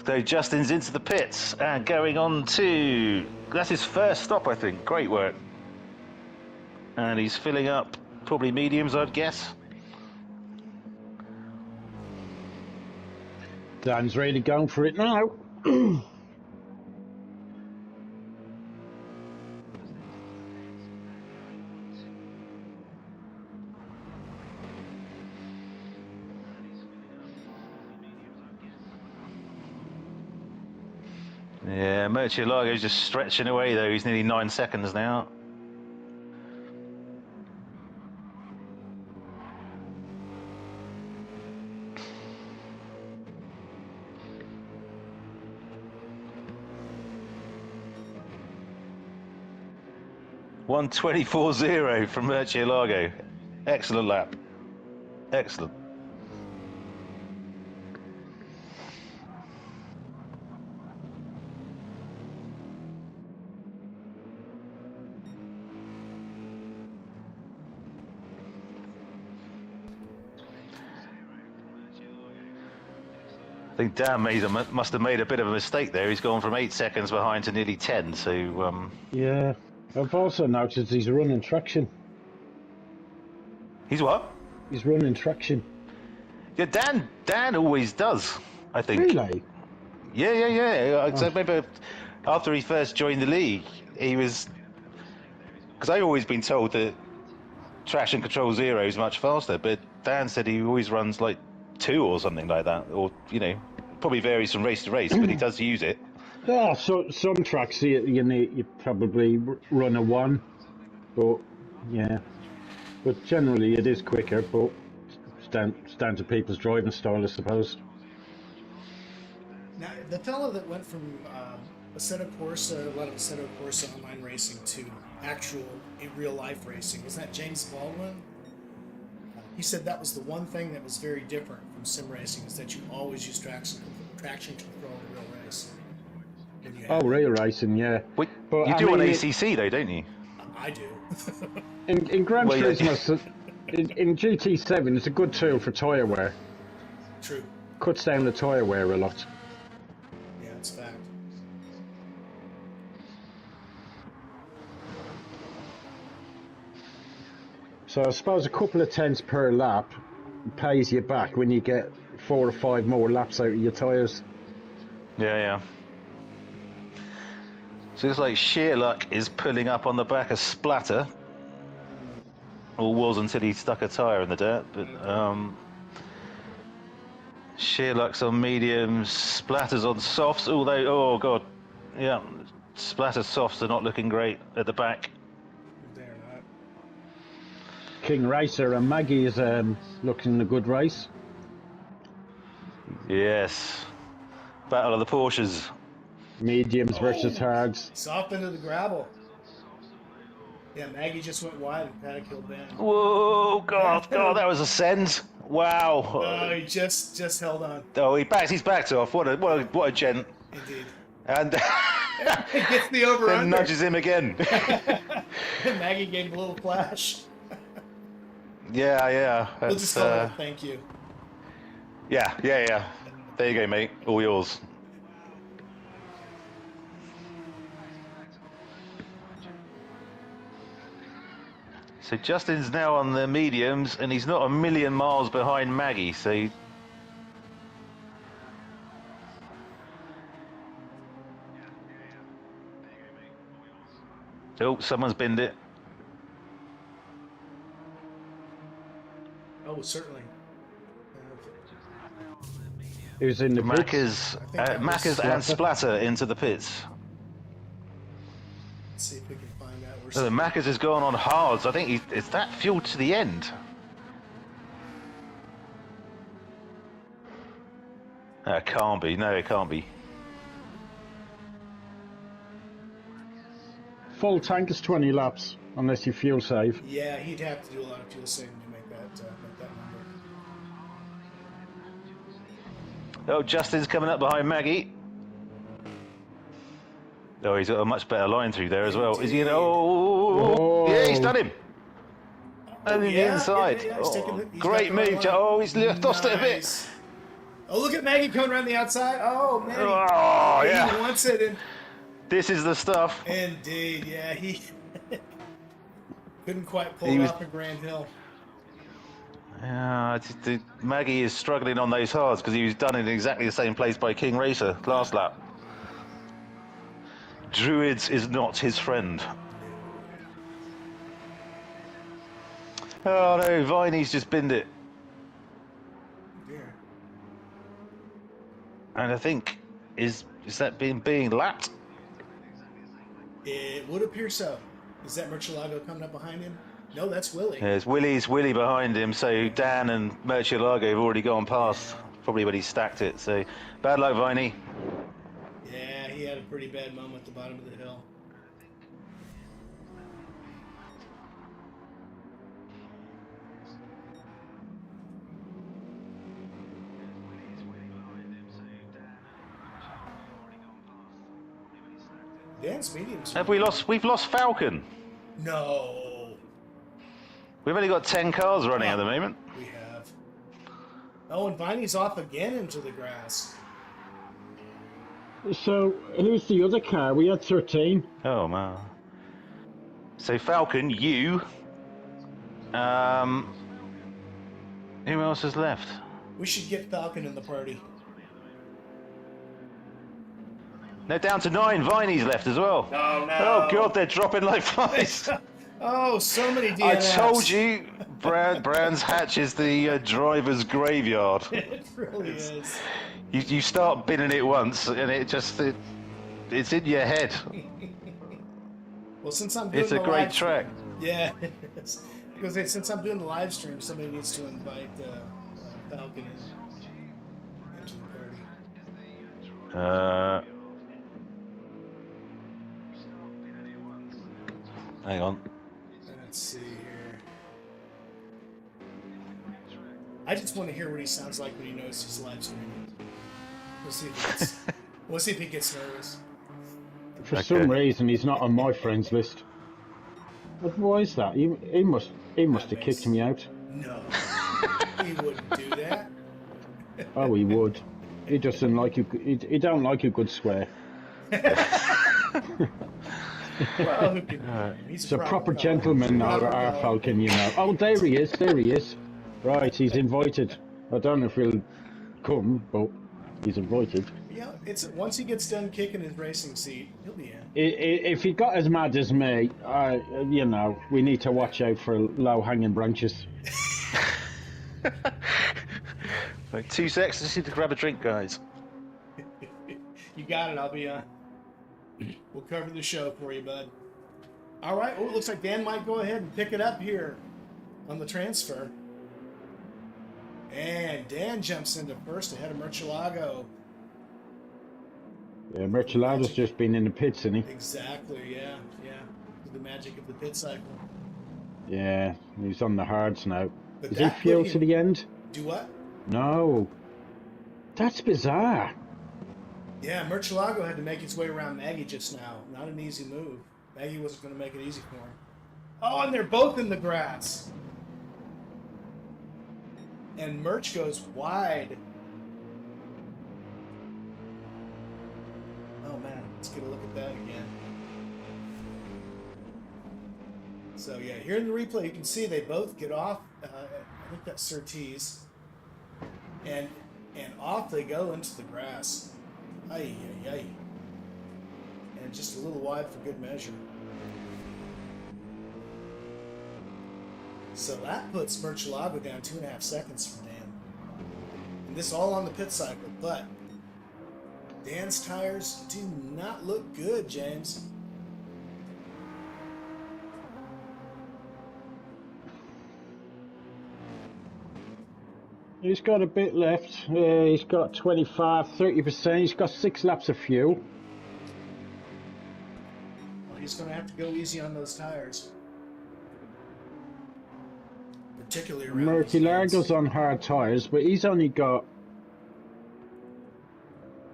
S1: So Justin's into the pits and going on to... That's his first stop, I think. Great work. And he's filling up probably mediums, I'd guess.
S3: Dan's really going for it now.
S1: Yeah, Murcielago's just stretching away though. He's nearly 9 seconds now. .124.0 from Murcielago. Excellent lap. Excellent. I think Dan must have made a bit of a mistake there. He's gone from 8 seconds behind to nearly 10. So
S3: Yeah, I've also noticed he's running traction.
S1: He's what?
S3: He's running traction.
S1: Yeah, Dan always does, I think.
S3: Really?
S1: Yeah. I remember after he first joined the league, he was... Because I've always been told that traction control 0 is much faster, but Dan said he always runs like 2 or something like that, or, you know, probably varies from race to race, but he does use it.
S3: Yeah, so some tracks you probably run a 1, but yeah. But generally it is quicker, but it's down to people's driving style, I suppose.
S2: Now, the fellow that went from Assetto Corsa, a lot of Assetto Corsa online racing to actual real-life racing, was that James Baldwin? He said that was the one thing that was very different from sim racing, is that you always use traction control in real race.
S3: Oh, real racing, yeah.
S1: But you
S3: I
S1: do on
S3: mean,
S1: ACC though, don't you?
S2: I do.
S3: In Gran
S1: Well, yeah.
S3: Turismo, in GT7, it's a good tool for tyre wear.
S2: True.
S3: Cuts down the tyre wear a lot.
S2: Yeah, it's fact.
S3: So I suppose a couple of tenths per lap pays you back when you get 4 or 5 more laps out of your tyres.
S1: Yeah. So it's like sheer luck is pulling up on the back of Splatter. Or was until he stuck a tyre in the dirt, but sheer luck's on mediums, Splatter's on softs, although, oh god, yeah, Splatter's softs are not looking great at the back.
S2: They're not.
S3: King Racer and Maggie is looking a good race.
S1: Yes, battle of the Porsches.
S3: Mediums versus hards.
S2: Soft into the gravel. Yeah, Maggie just went wide and Paddock killed Ben.
S1: Whoa, god, that was a send. Wow.
S2: Oh, he just held on.
S1: Oh, he backs his back off. What a gent.
S2: Indeed.
S1: And
S2: It gets the over
S1: then
S2: under.
S1: nudges him again.
S2: Maggie gave a little flash.
S1: Yeah.
S2: We'll just call it a thank you.
S1: Yeah. There you go, mate. All yours. So Justin's now on the mediums, and he's not a million miles behind Maggie, so... Oh, someone's binned it.
S2: Oh, certainly.
S3: Who's in the pits?
S1: Macca's and Splatter into the pits.
S2: Let's see if we can find out where.
S1: So Macca's has gone on hards. I think is that fuel to the end. It can't be. No, it can't be.
S3: Full tank is 20 laps, unless you fuel save.
S2: Yeah, he'd have to do a lot of fuel saving to make that number.
S1: Oh, Justin's coming up behind Maggie. Oh, he's got a much better line through there as well. Is he gonna... Oh, yeah, he's done him. And in the inside.
S2: Yeah, he's
S1: Great move. Oh, he's lost it a bit.
S2: Oh, look at Maggie coming around the outside. Oh, man.
S1: Oh, yeah.
S2: He wants it. And
S1: this is the stuff.
S2: indeed, yeah. He couldn't quite pull it off a Grand Hill.
S1: Yeah, Maggie is struggling on those hards because he was done in exactly the same place by King Racer last lap. Druids is not his friend. Oh no, Viney's just binned it.
S2: Yeah.
S1: And I think, is that being lapped?
S2: It would appear so. Is that Murcielago coming up behind him? No, that's Willie.
S1: There's Willie behind him, so Dan and Murcielago have already gone past, probably when he stacked it, so bad luck, Viney.
S2: Yeah, he had a pretty bad moment at the bottom of the hill. Dan's mediums.
S1: Have we lost? We've lost Falcon.
S2: No.
S1: We've only got 10 cars running at the moment.
S2: We have. Oh, and Viney's off again into the grass.
S3: So, who's the other car? We had 13.
S1: Oh, man. So, Falcon, you... who else has left?
S2: We should get Falcon in the party.
S1: No, down to 9. Viney's left as well.
S2: Oh, no.
S1: Oh, God, they're dropping like flies.
S2: Oh, so many DNFs.
S1: I told you, Brands Hatch is the driver's graveyard.
S2: It really is.
S1: You start binning it once, and it's in your head.
S2: Well, since I'm doing
S1: It's a
S2: the
S1: great
S2: live stream-
S1: track.
S2: Yeah, it is. Because since I'm doing the live stream, somebody needs to invite Falcon into the party.
S1: Hang on.
S2: Let's see here. I just want to hear what he sounds like when he knows he's live streaming. We'll see if he gets nervous.
S3: For some reason, he's not on my friends list. But why is that? He must have kicked me out.
S2: No, he wouldn't do that.
S3: Oh, he would. He doesn't like you. He don't like a good swear.
S2: Well, who can? He's
S3: He's a proper gentleman,
S2: Proper
S3: our
S2: caller.
S3: Falcon, you know. Oh, there he is. There he is. Right, he's invited. I don't know if he'll come, but he's invited.
S2: Yeah, it's once he gets done kicking his racing seat, he'll be in.
S3: If he got as mad as me, you know, we need to watch out for low-hanging branches.
S1: Like 2 seconds, just need to grab a drink, guys.
S2: You got it. I'll be on. We'll cover the show for you, bud. All right. Oh, it looks like Dan might go ahead and pick it up here on the transfer. And Dan jumps into first ahead of Murcielago.
S3: Yeah, Murcielago's just been in the pits, isn't he?
S2: Exactly. Yeah. Yeah. The magic of the pit cycle.
S3: Yeah, he's on the hards now.
S2: But
S3: Is he
S2: that
S3: fuel
S2: put
S3: to
S2: him-
S3: the end?
S2: Do what?
S3: No. That's bizarre.
S2: Yeah, Murcielago had to make his way around Maggie just now. Not an easy move. Maggie wasn't going to make it easy for him. Oh, and they're both in the grass. And Murch goes wide. Oh, man. Let's get a look at that again. So, yeah, here in the replay, you can see they both get off. I think that's Surtees. And off they go into the grass. Ay, ay, ay. And just a little wide for good measure. So that puts Murcielago down 2.5 seconds from Dan. And this all on the pit cycle, but Dan's tires do not look good, James.
S3: He's got a bit left. He's got 25, 30%. He's got 6 laps of fuel.
S2: Well, he's going to have to go easy on those tires. Particularly around
S3: Murcielago's on hard tires, but he's only got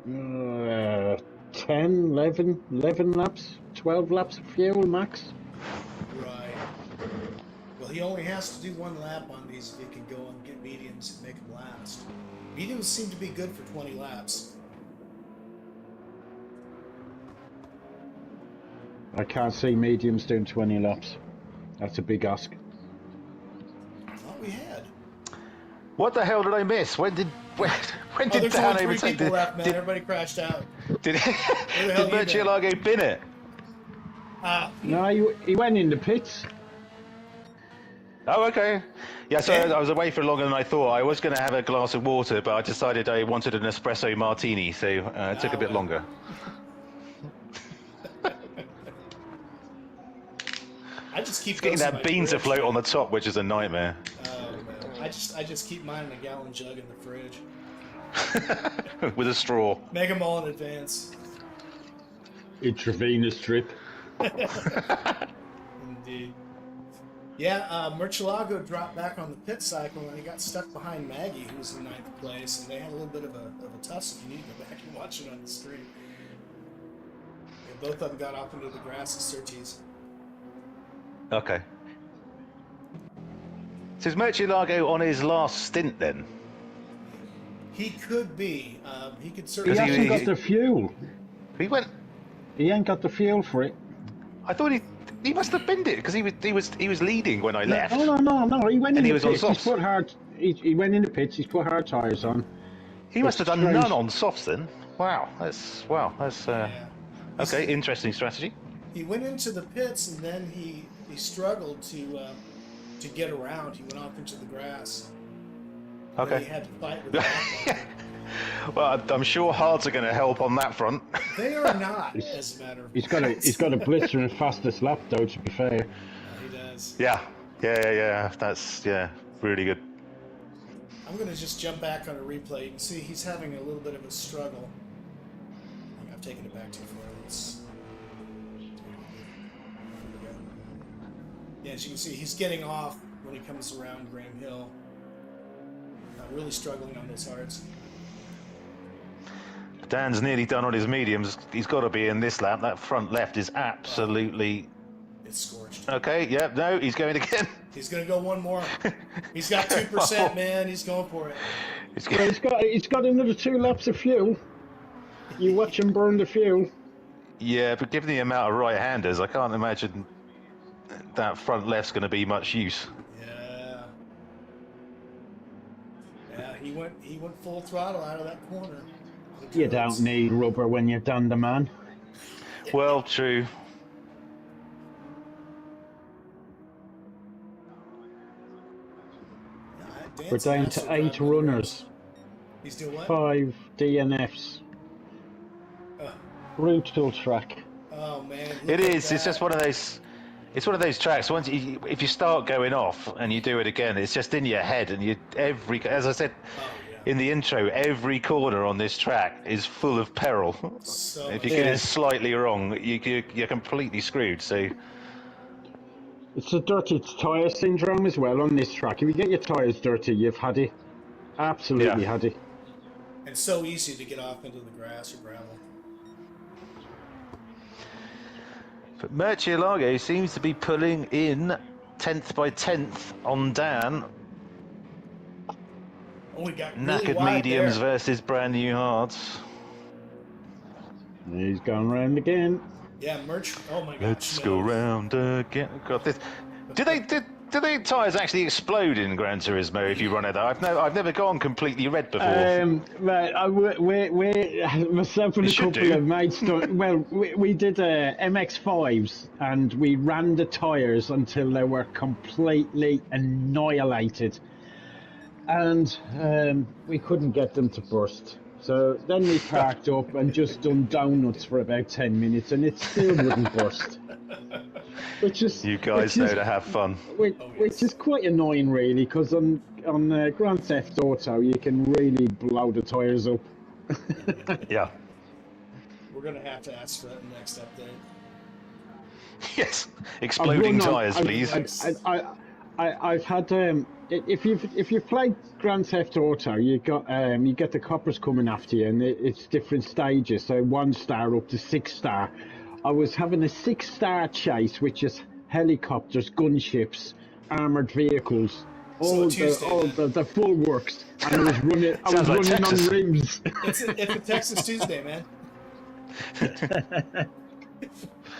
S3: 10, 11 laps, 12 laps of fuel max.
S2: Right. Well, he only has to do 1 lap on these if he can go and get mediums and make them last. Mediums seem to be good for 20 laps.
S3: I can't see mediums doing 20 laps. That's a big ask.
S2: I thought we had.
S1: What the hell did I miss? When did
S2: There's
S1: Dan
S2: only 3
S1: overtake?
S2: people left, man. Everybody crashed out.
S1: Did
S2: the hell
S1: did
S2: you been?
S1: Murcielago bin it?
S3: No, he went in the pits.
S1: Oh, okay. Yeah, so
S2: Yeah.
S1: I was away for longer than I thought. I was going to have a glass of water, but I decided I wanted an espresso martini, so it took a bit longer.
S2: I just keep
S1: Getting
S2: those in
S1: that
S2: my
S1: bean to
S2: fridge.
S1: float on the top, which is a nightmare.
S2: Oh, man. I just keep mine in a gallon jug in the fridge.
S1: With a straw.
S2: Make them all in advance.
S3: Intravenous drip.
S2: Indeed. Yeah, Murcielago dropped back on the pit cycle and he got stuck behind Maggie, who was in 9th place, and they had a little bit of a tussle. You need to go back and watch it on the stream. Yeah, both of them got off into the grass at Surtees.
S1: Okay. So is Murcielago on his last stint then?
S2: He could be. He could
S3: He
S2: certainly.
S1: Because
S3: hasn't got the fuel.
S1: He went.
S3: He ain't got the fuel for it.
S1: I thought he must have binned it because he was leading when I left.
S3: No. He went in
S1: And he
S3: the
S1: was on
S3: pits. He's
S1: softs.
S3: put hard. He went in the pits. He's put hard tires on.
S1: He must have done
S3: Strange.
S1: none on softs then. That's
S2: Yeah.
S1: okay. Interesting strategy.
S2: He went into the pits and then he struggled to get around. He went off into the grass. And then
S1: Okay.
S2: he had to fight with the back.
S1: Well, I'm sure hards are going to help on that front.
S2: They are not, as a matter of
S3: He's got a blistering fastest lap though. To be fair.
S2: He does.
S1: Yeah. That's really good.
S2: I'm going to just jump back on a replay. You can see he's having a little bit of a struggle. I think I've taken it back too far. Yeah, as you can see, he's getting off when he comes around Graham Hill. Really struggling on those hards.
S1: Dan's nearly done on his mediums. He's got to be in this lap. That front left is absolutely
S2: It's scorched.
S1: okay. Yeah, no, he's going again.
S2: He's going to go one more. He's got 2%, man. He's going for it.
S3: Well, he's got another 2 laps of fuel. You watch him burn the fuel.
S1: Yeah, but given the amount of right-handers, I can't imagine that front left's going to be much use.
S2: Yeah. Yeah, he went full throttle out of that corner.
S3: You don't need rubber when you're done, the man.
S1: Well, true.
S3: We're down to 8 runners.
S2: He's doing what?
S3: 5 DNFs. Brutal track.
S2: Oh man.
S1: It is. It's just one of those. It's one of those tracks. If you start going off and you do it again, it's just in your head, and as I said in the intro, every corner on this track is full of peril.
S2: So
S1: if you get it slightly wrong, you're completely screwed. So
S3: it's a dirty tyre syndrome as well on this track. If you get your tyres dirty, you've had it. Absolutely had it.
S2: And so easy to get off into the grass or gravel.
S1: But Murcielago seems to be pulling in 10th by 10th on Dan.
S2: Oh, we got really
S1: Knackered mediums versus brand new hards.
S3: He's going round again.
S2: Yeah, Merch. Oh my God.
S1: Let's go round again. Got this. Do the tyres actually explode in Gran Turismo if you run it? I've never gone completely red before.
S3: Right, myself and a couple of mates. We did MX5s and we ran the tyres until they were completely annihilated, and we couldn't get them to burst. So then we parked up and just done donuts for about 10 minutes, and it still wouldn't burst.
S1: You guys know to have fun.
S3: Which is quite annoying, really, because on Grand Theft Auto you can really blow the tyres up.
S1: Yeah.
S2: We're gonna have to ask for that in the next update.
S1: Yes, exploding tyres, please.
S3: I've had if you've played Grand Theft Auto, you get the coppers coming after you, and it's different stages. So 1 star up to 6 star. I was having a 6-star chase, which is helicopters, gunships, armored vehicles, all the full works, and I was running on rims.
S2: It's a Texas Tuesday, man.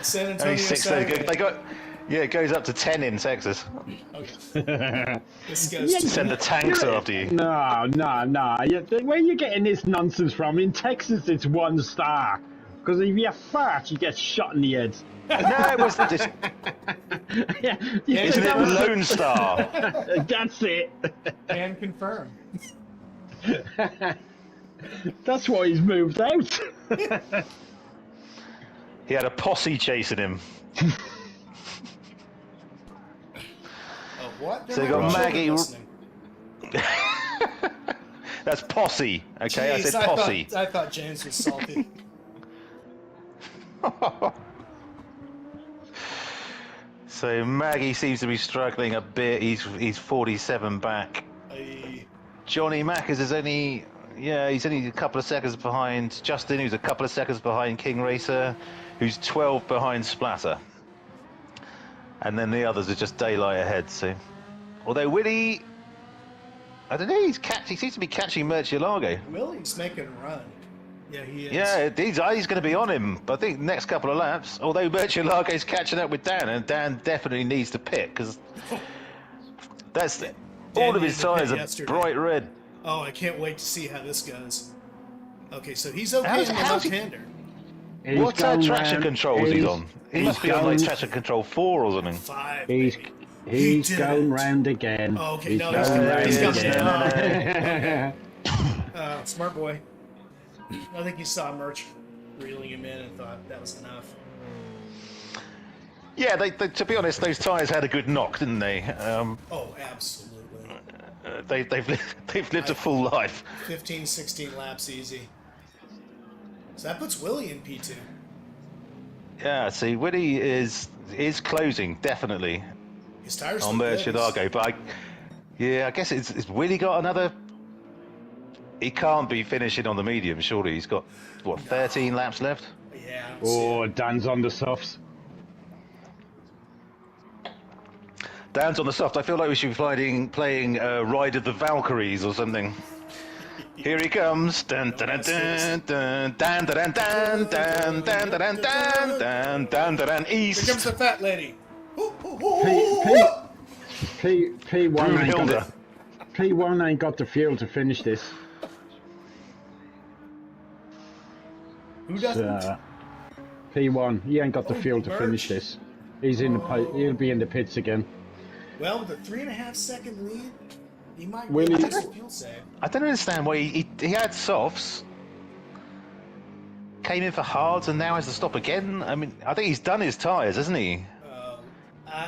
S2: San Antonio Saturday.
S1: It goes up to 10 in Texas.
S2: Okay.
S1: Send the tanks after you.
S3: No. Where are you getting this nonsense from? In Texas, it's 1 star. Because if you fart, you get shot in the head.
S1: No, it was just... Isn't it Lone Star?
S3: That's it.
S2: Can confirm.
S3: That's why he's moved out.
S1: He had a posse chasing him.
S2: What?
S1: So you got Maggie. That's posse. Okay,
S2: Jeez,
S1: I said posse.
S2: I thought James was salty.
S1: So Maggie seems to be struggling a bit. He's 47 back. Johnny Mack is only he's only a couple of seconds behind Justin, who's a couple of seconds behind King Racer, who's 12 behind Splatter. And then the others are just daylight ahead. So, although Willie, I don't know, he seems to be catching Murcielago.
S2: Willie's making a run. Yeah, he is.
S1: Yeah, he's going to be on him. But I think next couple of laps, although Murcielago's catching up with Dan, and Dan definitely needs to pit because that's all of his tyres are bright red.
S2: Oh, I can't wait to see how this goes. Okay, so he's okay in the left-hander.
S1: What traction controls he's on? He must be on like traction control 4 or something.
S2: 5.
S3: He's going round again.
S2: Oh, okay,
S3: he's
S2: no,
S3: going
S2: he's
S3: round again.
S2: Smart boy. I think he saw Merch reeling him in and thought that was enough.
S1: Yeah, they to be honest, those tyres had a good knock, didn't they?
S2: Oh, absolutely.
S1: They've lived a full life.
S2: 15, 16 laps easy. So that puts Willie in P2.
S1: Yeah, see, Willie is closing, definitely.
S2: His tires
S1: on Murcielago, but I guess it's Willie got another... He can't be finishing on the medium, surely. He's got, 13 laps left?
S2: Yeah.
S3: Oh, Dan's on the softs.
S1: Dan's on the soft. I feel like we should be playing Ride of the Valkyries or something. Here he comes. Dun dun dun dun dun dun dun dun dun dun dun dun dun dun. East.
S2: Here comes the fat lady.
S3: P1 ain't got it.
S1: Brunhilde.
S3: P1 ain't got the fuel to finish this.
S2: Who doesn't?
S3: P1, he ain't got the fuel to
S2: Birch.
S3: finish this. He's in the he'll be in the pits again.
S2: Well, with a 3.5 second lead, he might
S3: Will
S2: get
S3: he-
S2: a fuel save.
S1: I don't understand why he had softs, came in for hards, and now has to stop again. I mean, I think he's done his tyres, hasn't he?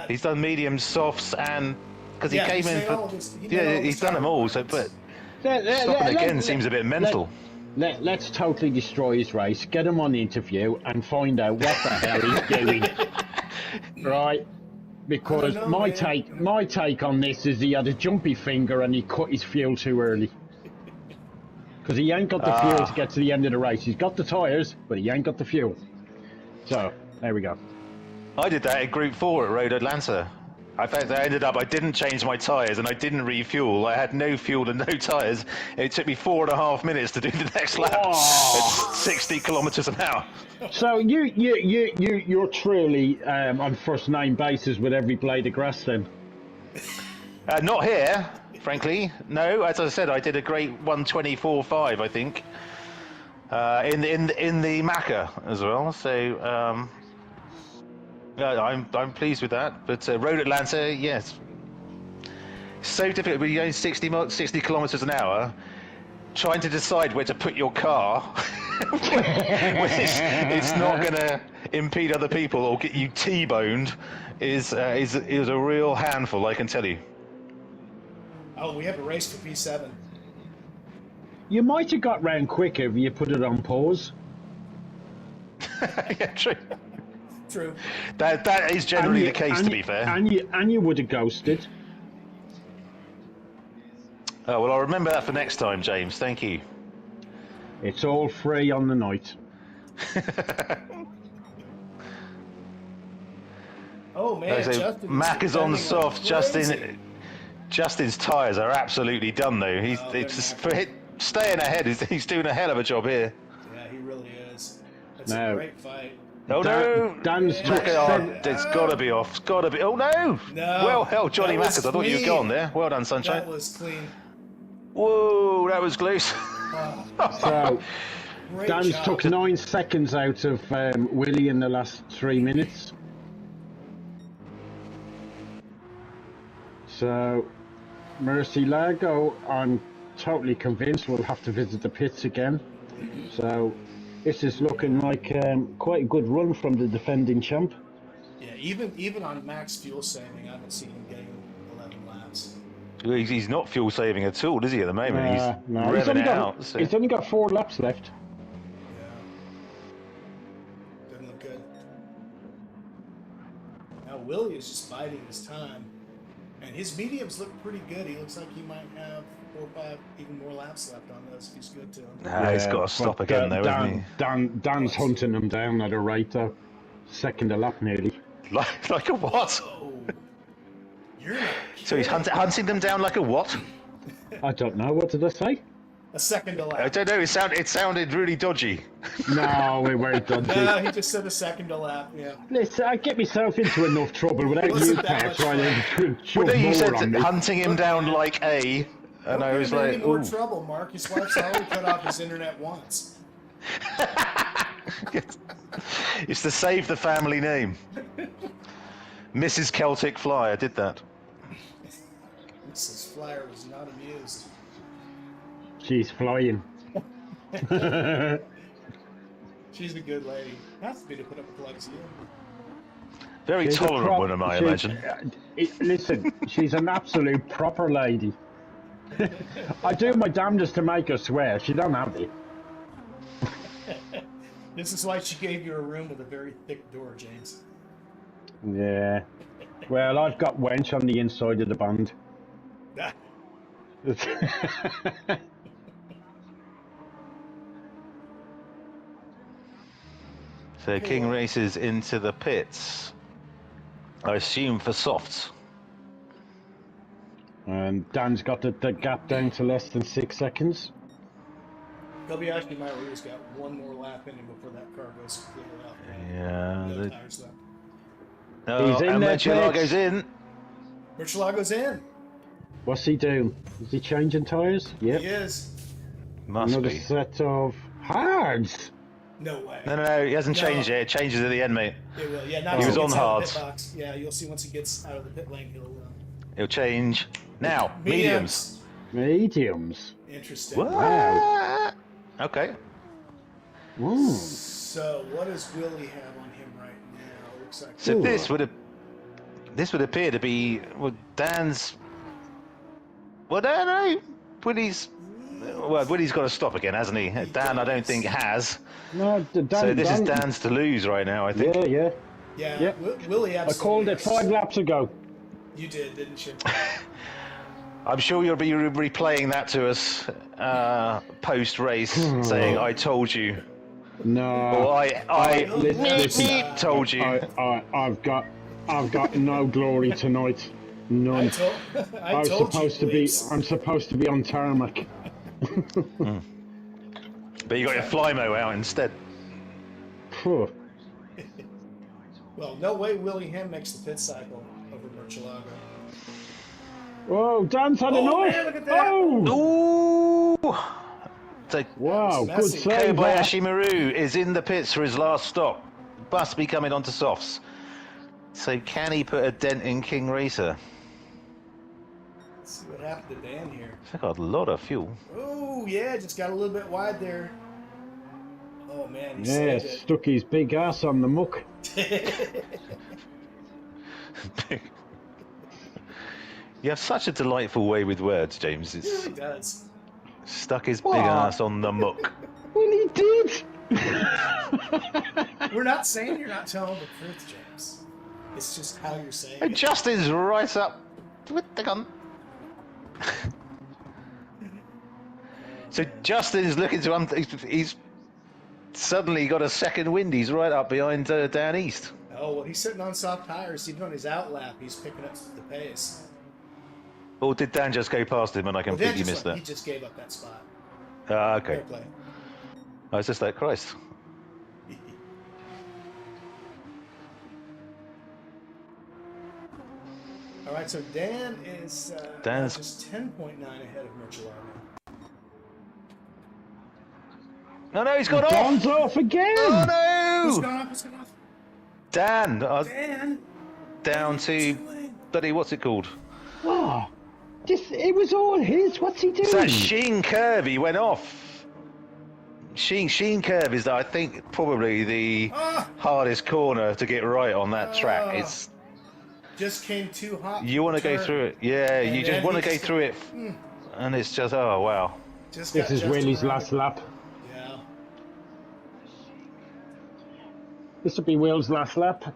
S1: He's done mediums, softs, and because he came in for he's done them all. So, but stopping again seems a bit mental.
S3: Let's totally destroy his race, get him on the interview, and find out what the hell he's doing. Right? Because my take on this is he had a jumpy finger and he cut his fuel too early. Because he ain't got the fuel to get to the end of the race. He's got the tyres, but he ain't got the fuel. So, there we go.
S1: I did that at Group 4 at Road Atlanta. I didn't change my tyres and I didn't refuel. I had no fuel and no tyres. It took me 4.5 minutes to do the next lap at 60 kilometres an hour.
S3: So you're truly on first name basis with every blade of grass then?
S1: Not here, frankly. No, as I said, I did a great 124.5, I think, in the Macca as well. So I'm pleased with that. But Road Atlanta, yes, so difficult when you're going 60 kilometers an hour, trying to decide where to put your car when it's not going to impede other people or get you T-boned is a real handful, I can tell you.
S2: Oh, we have a race for P7.
S3: You might have got round quicker if you put it on pause.
S1: Yeah, true.
S2: True.
S1: That is generally the case, to be fair.
S3: And you would have ghosted.
S1: Oh, well, I'll remember that for next time, James. Thank you.
S3: It's all free on the night.
S2: Oh man,
S1: So
S2: Justin.
S1: Mac is on the soft.
S2: Crazy.
S1: Justin's tyres are absolutely done, though. Staying ahead, he's doing a hell of a job here.
S2: Yeah, he really is. It's
S3: No.
S2: a great fight.
S1: Oh no!
S3: Dan's
S1: Look at it's got to be off. It's got to be. Oh no!
S2: No.
S1: Well held, Johnny
S2: That was
S1: Mackers. I thought you were
S2: clean.
S1: gone there. Well done, Sunshine.
S2: That was clean.
S1: Whoa, that was close.
S3: So
S2: Great
S3: Dan's
S2: job.
S3: took 9 seconds out of Willie in the last 3 minutes. So Mercy Largo, I'm totally convinced we'll have to visit the pits again. So this is looking like quite a good run from the defending champ.
S2: Yeah, even on max fuel saving, I haven't seen him getting 11 laps.
S1: He's not fuel saving at all, is he? At the moment, he's
S3: No, he's
S1: revving
S3: only
S1: it
S3: got,
S1: out. So.
S3: he's only got 4 laps left.
S2: Yeah. Doesn't look good. Now Willie is just biding his time. And his mediums look pretty good. He looks like he might have 4 or 5 even more laps left on those if he's good to him.
S1: Nah, he's got to stop
S3: but,
S1: again, though, hasn't he?
S3: Dan's hunting him down at a rate though. Second a lap nearly.
S1: Like a what?
S2: Oh, you're not
S1: So he's
S2: kidding.
S1: hunting them down like a what?
S3: I don't know, what did I say?
S2: A second to
S1: I
S2: lap.
S1: don't know. It sounded really dodgy.
S3: No, we weren't dodgy.
S2: No, he just said a second to lap. Yeah.
S3: Listen, I get myself into enough trouble without
S2: Wasn't
S3: you
S2: that
S3: Pat,
S2: much
S3: trying
S2: fun.
S3: to shove
S1: Well, you
S3: more
S1: said
S3: on me.
S1: hunting him down like a, and I
S2: Don't
S1: was
S2: get him in
S1: like,
S2: any more
S1: ooh.
S2: trouble, Mark. His wife's already cut off his internet once.
S1: It's to save the family name. Mrs. Celtic Fly, I did that.
S2: Mrs. Flyer was not amused.
S3: She's flying.
S2: She's a good lady. Has to be to put up with like you.
S1: Very
S3: She's a
S1: tolerant woman, I
S3: she's-
S1: imagine.
S3: Listen, she's an absolute proper lady. I do my damnedest to make her swear. She don't have it.
S2: This is why she gave you a room with a very thick door, James.
S3: Yeah. Well, I've got wench on the inside of the band.
S1: So King races into the pits. I assume for softs.
S3: And Dan's got the gap down to less than 6 seconds.
S2: Kobayashi Mairu's got one more lap in him before that car goes completely off.
S1: Yeah.
S2: No tires left.
S1: No,
S3: He's in
S1: and
S3: there,
S1: Murcielago's
S3: Pits.
S1: in.
S2: Murcielago's in.
S3: What's he doing? Is he changing tyres? Yep.
S2: He is.
S1: Must
S3: Another
S1: be.
S3: set of hards.
S2: No way.
S1: No, he hasn't
S2: No.
S1: changed it. It changes at the end, mate.
S2: It will. Yeah, not
S1: He
S2: until
S1: was
S2: he gets
S1: on
S2: out of the
S1: hards.
S2: pit box. Yeah, you'll see once he gets out of the pit lane, he'll.
S1: It'll change. Now, mediums.
S3: Mediums.
S2: Interesting.
S1: What?
S3: Wow.
S1: Okay.
S3: Ooh.
S2: So, what does Willie have on him right now? Looks like.
S1: So
S3: Ooh.
S1: this would appear to be Dan's. Well, no. Willie's got to stop again, hasn't he? Dan, I don't think has.
S3: No, Dan,
S1: So this is Dan's to lose right now, I think.
S3: Yeah.
S2: Yeah,
S3: Yep.
S2: Willie
S3: I
S2: absolutely.
S3: called it 5 laps ago.
S2: You did, didn't you?
S1: I'm sure you'll be replaying that to us post-race, saying, "I told you,"
S3: No.
S1: or "I
S3: Listen,
S1: told you."
S3: I've got no glory tonight. None.
S2: I
S3: I'm
S2: told
S3: supposed
S2: you,
S3: to be.
S2: Leaks.
S3: I'm supposed to be on tarmac.
S1: But you got your Flymo out instead.
S3: Phew.
S2: Well, no way Willie Ham makes the pit cycle over Murcielago.
S3: Whoa, Dan's had
S2: Oh,
S3: enough.
S2: man, look at that.
S3: Oh,
S1: Ooh! So
S3: wow,
S2: That
S3: good
S2: was
S3: save.
S2: messy.
S1: Kobayashi Maru is in the pits for his last stop. Must be coming onto softs. So can he put a dent in King Racer?
S2: Let's see what happened to Dan here.
S1: He's got a lot of fuel.
S2: Oh, yeah, just got a little bit wide there. Oh, man, he
S3: Yeah,
S2: saved
S3: stuck his big ass on the muck.
S2: it.
S1: You have such a delightful way with words, James.
S2: He
S1: It's
S2: really does.
S1: stuck his
S3: What?
S1: big ass on the muck.
S3: Well, he did.
S2: We're not saying you're not telling the truth, James. It's just how you're saying
S1: And
S2: it.
S1: Justin's right up with the gun. So Justin's looking to he's suddenly got a second wind. He's right up behind Dan East.
S2: Oh, well, he's sitting on soft tires. Even on his outlap, he's picking up the pace.
S1: Or did Dan just go past him and I
S2: Well, Dan
S1: completely
S2: just
S1: missed
S2: went-
S1: that?
S2: He just gave up that spot.
S1: Okay.
S2: Fair play.
S1: I was just like, Christ.
S2: All right, so Dan is
S1: Dan's-
S2: just 10.9 ahead of Murcielago.
S1: No, he's got off.
S3: Dan's off again.
S1: Oh
S2: Who's
S1: no!
S2: gone off? Who's gone off?
S1: Dan,
S2: Dan!
S1: down to
S2: Doing?
S1: bloody what's it called?
S3: Oh, it was all his. What's he doing?
S1: It's that Sheen curve. He went off. Sheen curve is, I think, probably the
S2: Ah!
S1: hardest corner to get right on that track.
S2: Ah.
S1: It's
S2: Just came too hot.
S1: you want to go through it, yeah.
S2: And
S1: You
S2: then
S1: just want to
S2: he
S1: go
S2: just-
S1: through it, and it's just oh wow.
S2: Just
S3: This
S2: got
S3: is
S2: just
S3: Willie's
S2: around
S3: last
S2: it.
S3: lap.
S2: Yeah.
S3: This will be Will's last lap.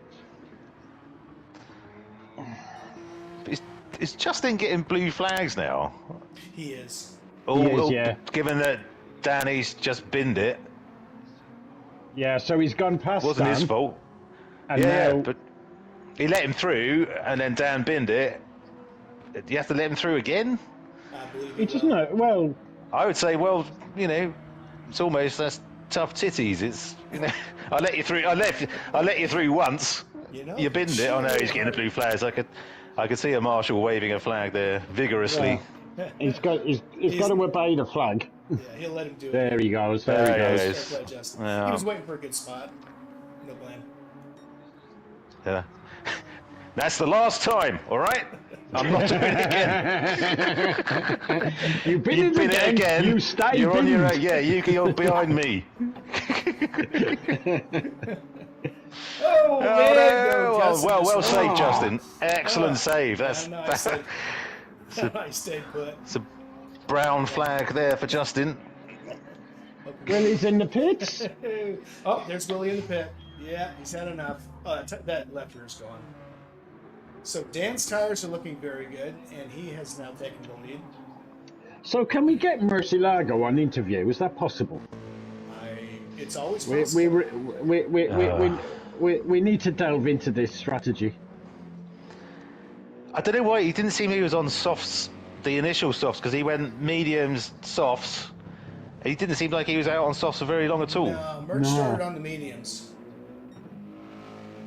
S1: Is Justin getting blue flags now?
S2: He is.
S3: is, yeah.
S1: Given that Danny's just binned it,
S3: Yeah, so he's gone past
S1: wasn't
S3: Dan,
S1: his fault.
S3: and
S1: Yeah,
S3: now
S1: but he let him through, and then Dan binned it. Do you have to let him through again?
S2: I believe
S3: he doesn't know. Well,
S1: I would say, well, you know, it's almost that's tough titties. It's you know, I let you through. I let you through once.
S2: You know,
S1: You binned it. Oh no, he's getting the blue flags. I could see a marshal waving a flag there vigorously.
S3: he's got to obey the flag.
S2: Yeah, he'll let him do it.
S3: There he goes. There
S1: There
S3: he
S1: he
S3: goes.
S1: goes.
S2: Fair play, Justin.
S1: Yeah.
S2: He was waiting for a good spot. No blame.
S1: Yeah. That's the last time. All right. I'm not doing it again.
S3: You've been
S1: You've
S3: in
S1: been it again.
S3: You stay
S1: You're on your
S3: binned.
S1: own. Yeah, you're behind me.
S2: Oh, man,
S1: Oh,
S2: go,
S1: no.
S2: Justin.
S1: Well saved,
S3: Oh.
S1: Justin. Excellent save. That's
S2: No, I stayed, I stayed put.
S1: it's a brown flag there for Justin.
S3: Willie's in the pits.
S2: Oh, there's Willie in the pit. Yeah, he's had enough. That left rear's gone. So Dan's tires are looking very good, and he has now taken the lead.
S3: So can we get Murcielago on interview? Is that possible?
S2: It's always
S3: We
S2: possible.
S3: we need to delve into this strategy.
S1: I don't know why he didn't seem he was on softs, the initial softs, because he went mediums, softs. He didn't seem like he was out on softs for very long at all.
S2: No, Merch started on the mediums.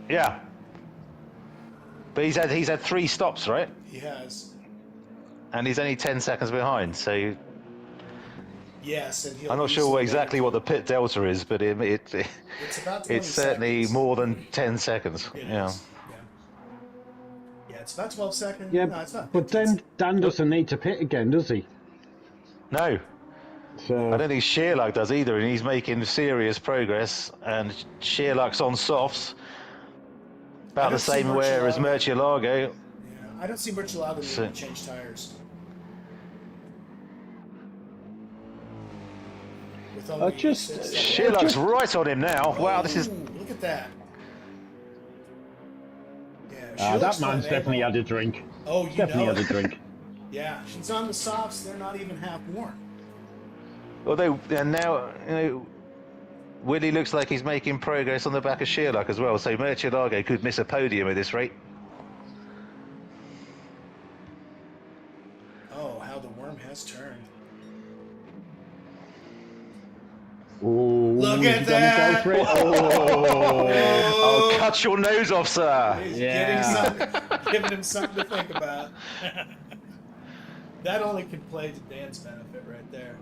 S1: Yeah. But he's had 3 stops, right?
S2: He has.
S1: And he's only 10 seconds behind, so
S2: Yes, and he'll
S1: I'm not sure exactly what the pit delta is, but
S2: It's about 20
S1: it's certainly
S2: seconds.
S1: more than 10 seconds.
S2: It
S1: Yeah.
S2: is. Yeah, it's about 12 seconds.
S3: Yeah,
S2: No, it's not.
S3: but then Dan doesn't need to pit again, does he?
S1: No,
S3: So
S1: I don't think Shearluck does either, and he's making serious progress. And Shearluck's on softs, about the same wear as Murcielago.
S2: Yeah, I don't see Murcielago needing to change tires. With all the
S3: just-
S2: assists.
S1: Shearluck's right on him now. Wow, this is.
S2: Ooh, look at that. Yeah,
S3: that
S2: Shearluck's
S3: man's
S2: fine,
S3: definitely
S2: eh?
S3: had a drink.
S2: Oh, you
S3: Definitely
S2: know
S3: had a
S2: it.
S3: drink.
S2: Yeah, she's on the softs. They're not even half warm.
S1: Although, and now, Willie looks like he's making progress on the back of Shearluck as well, so Murcielago could miss a podium at this rate.
S2: Oh, how the worm has turned.
S3: Oh,
S2: Look
S3: is
S2: at
S3: he gonna
S2: that!
S3: Go for it? Oh,
S1: Oh, cut your nose off, sir!
S2: He's
S3: Yeah.
S2: giving him something to think about. That only can play to Dan's benefit right there.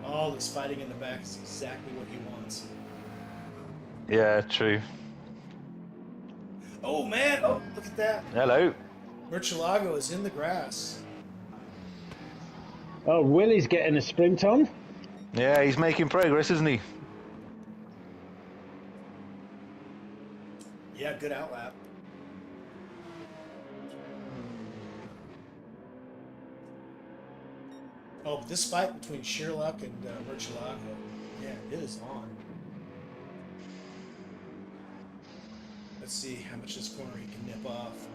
S2: All this fighting in the back is exactly what he wants.
S1: Yeah, true.
S2: Oh man! Oh, look at that!
S1: Hello.
S2: Murcielago is in the grass.
S3: oh, Willie's getting a sprint on.
S1: Yeah, he's making progress, isn't he?
S2: Yeah, good outlap. Oh, but this fight between Shearluck and Murcielago, yeah, it is on. Let's see how much this corner he can nip off.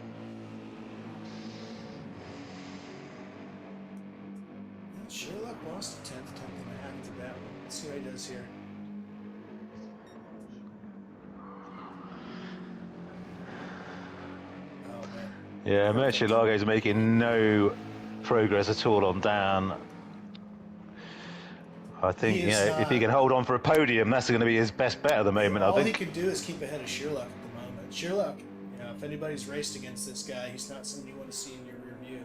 S2: Shearluck lost a tenth and a half to that one. Let's see what he does here. Oh man.
S1: Yeah, Murcielago's making no progress at all on Dan. I think,
S2: He is,
S1: if he can hold on for a podium, that's going to be his best bet at the moment, I
S2: All he
S1: think.
S2: can do is keep ahead of Shearluck at the moment. Shearluck, if anybody's raced against this guy, he's not someone you want to see in your rear view.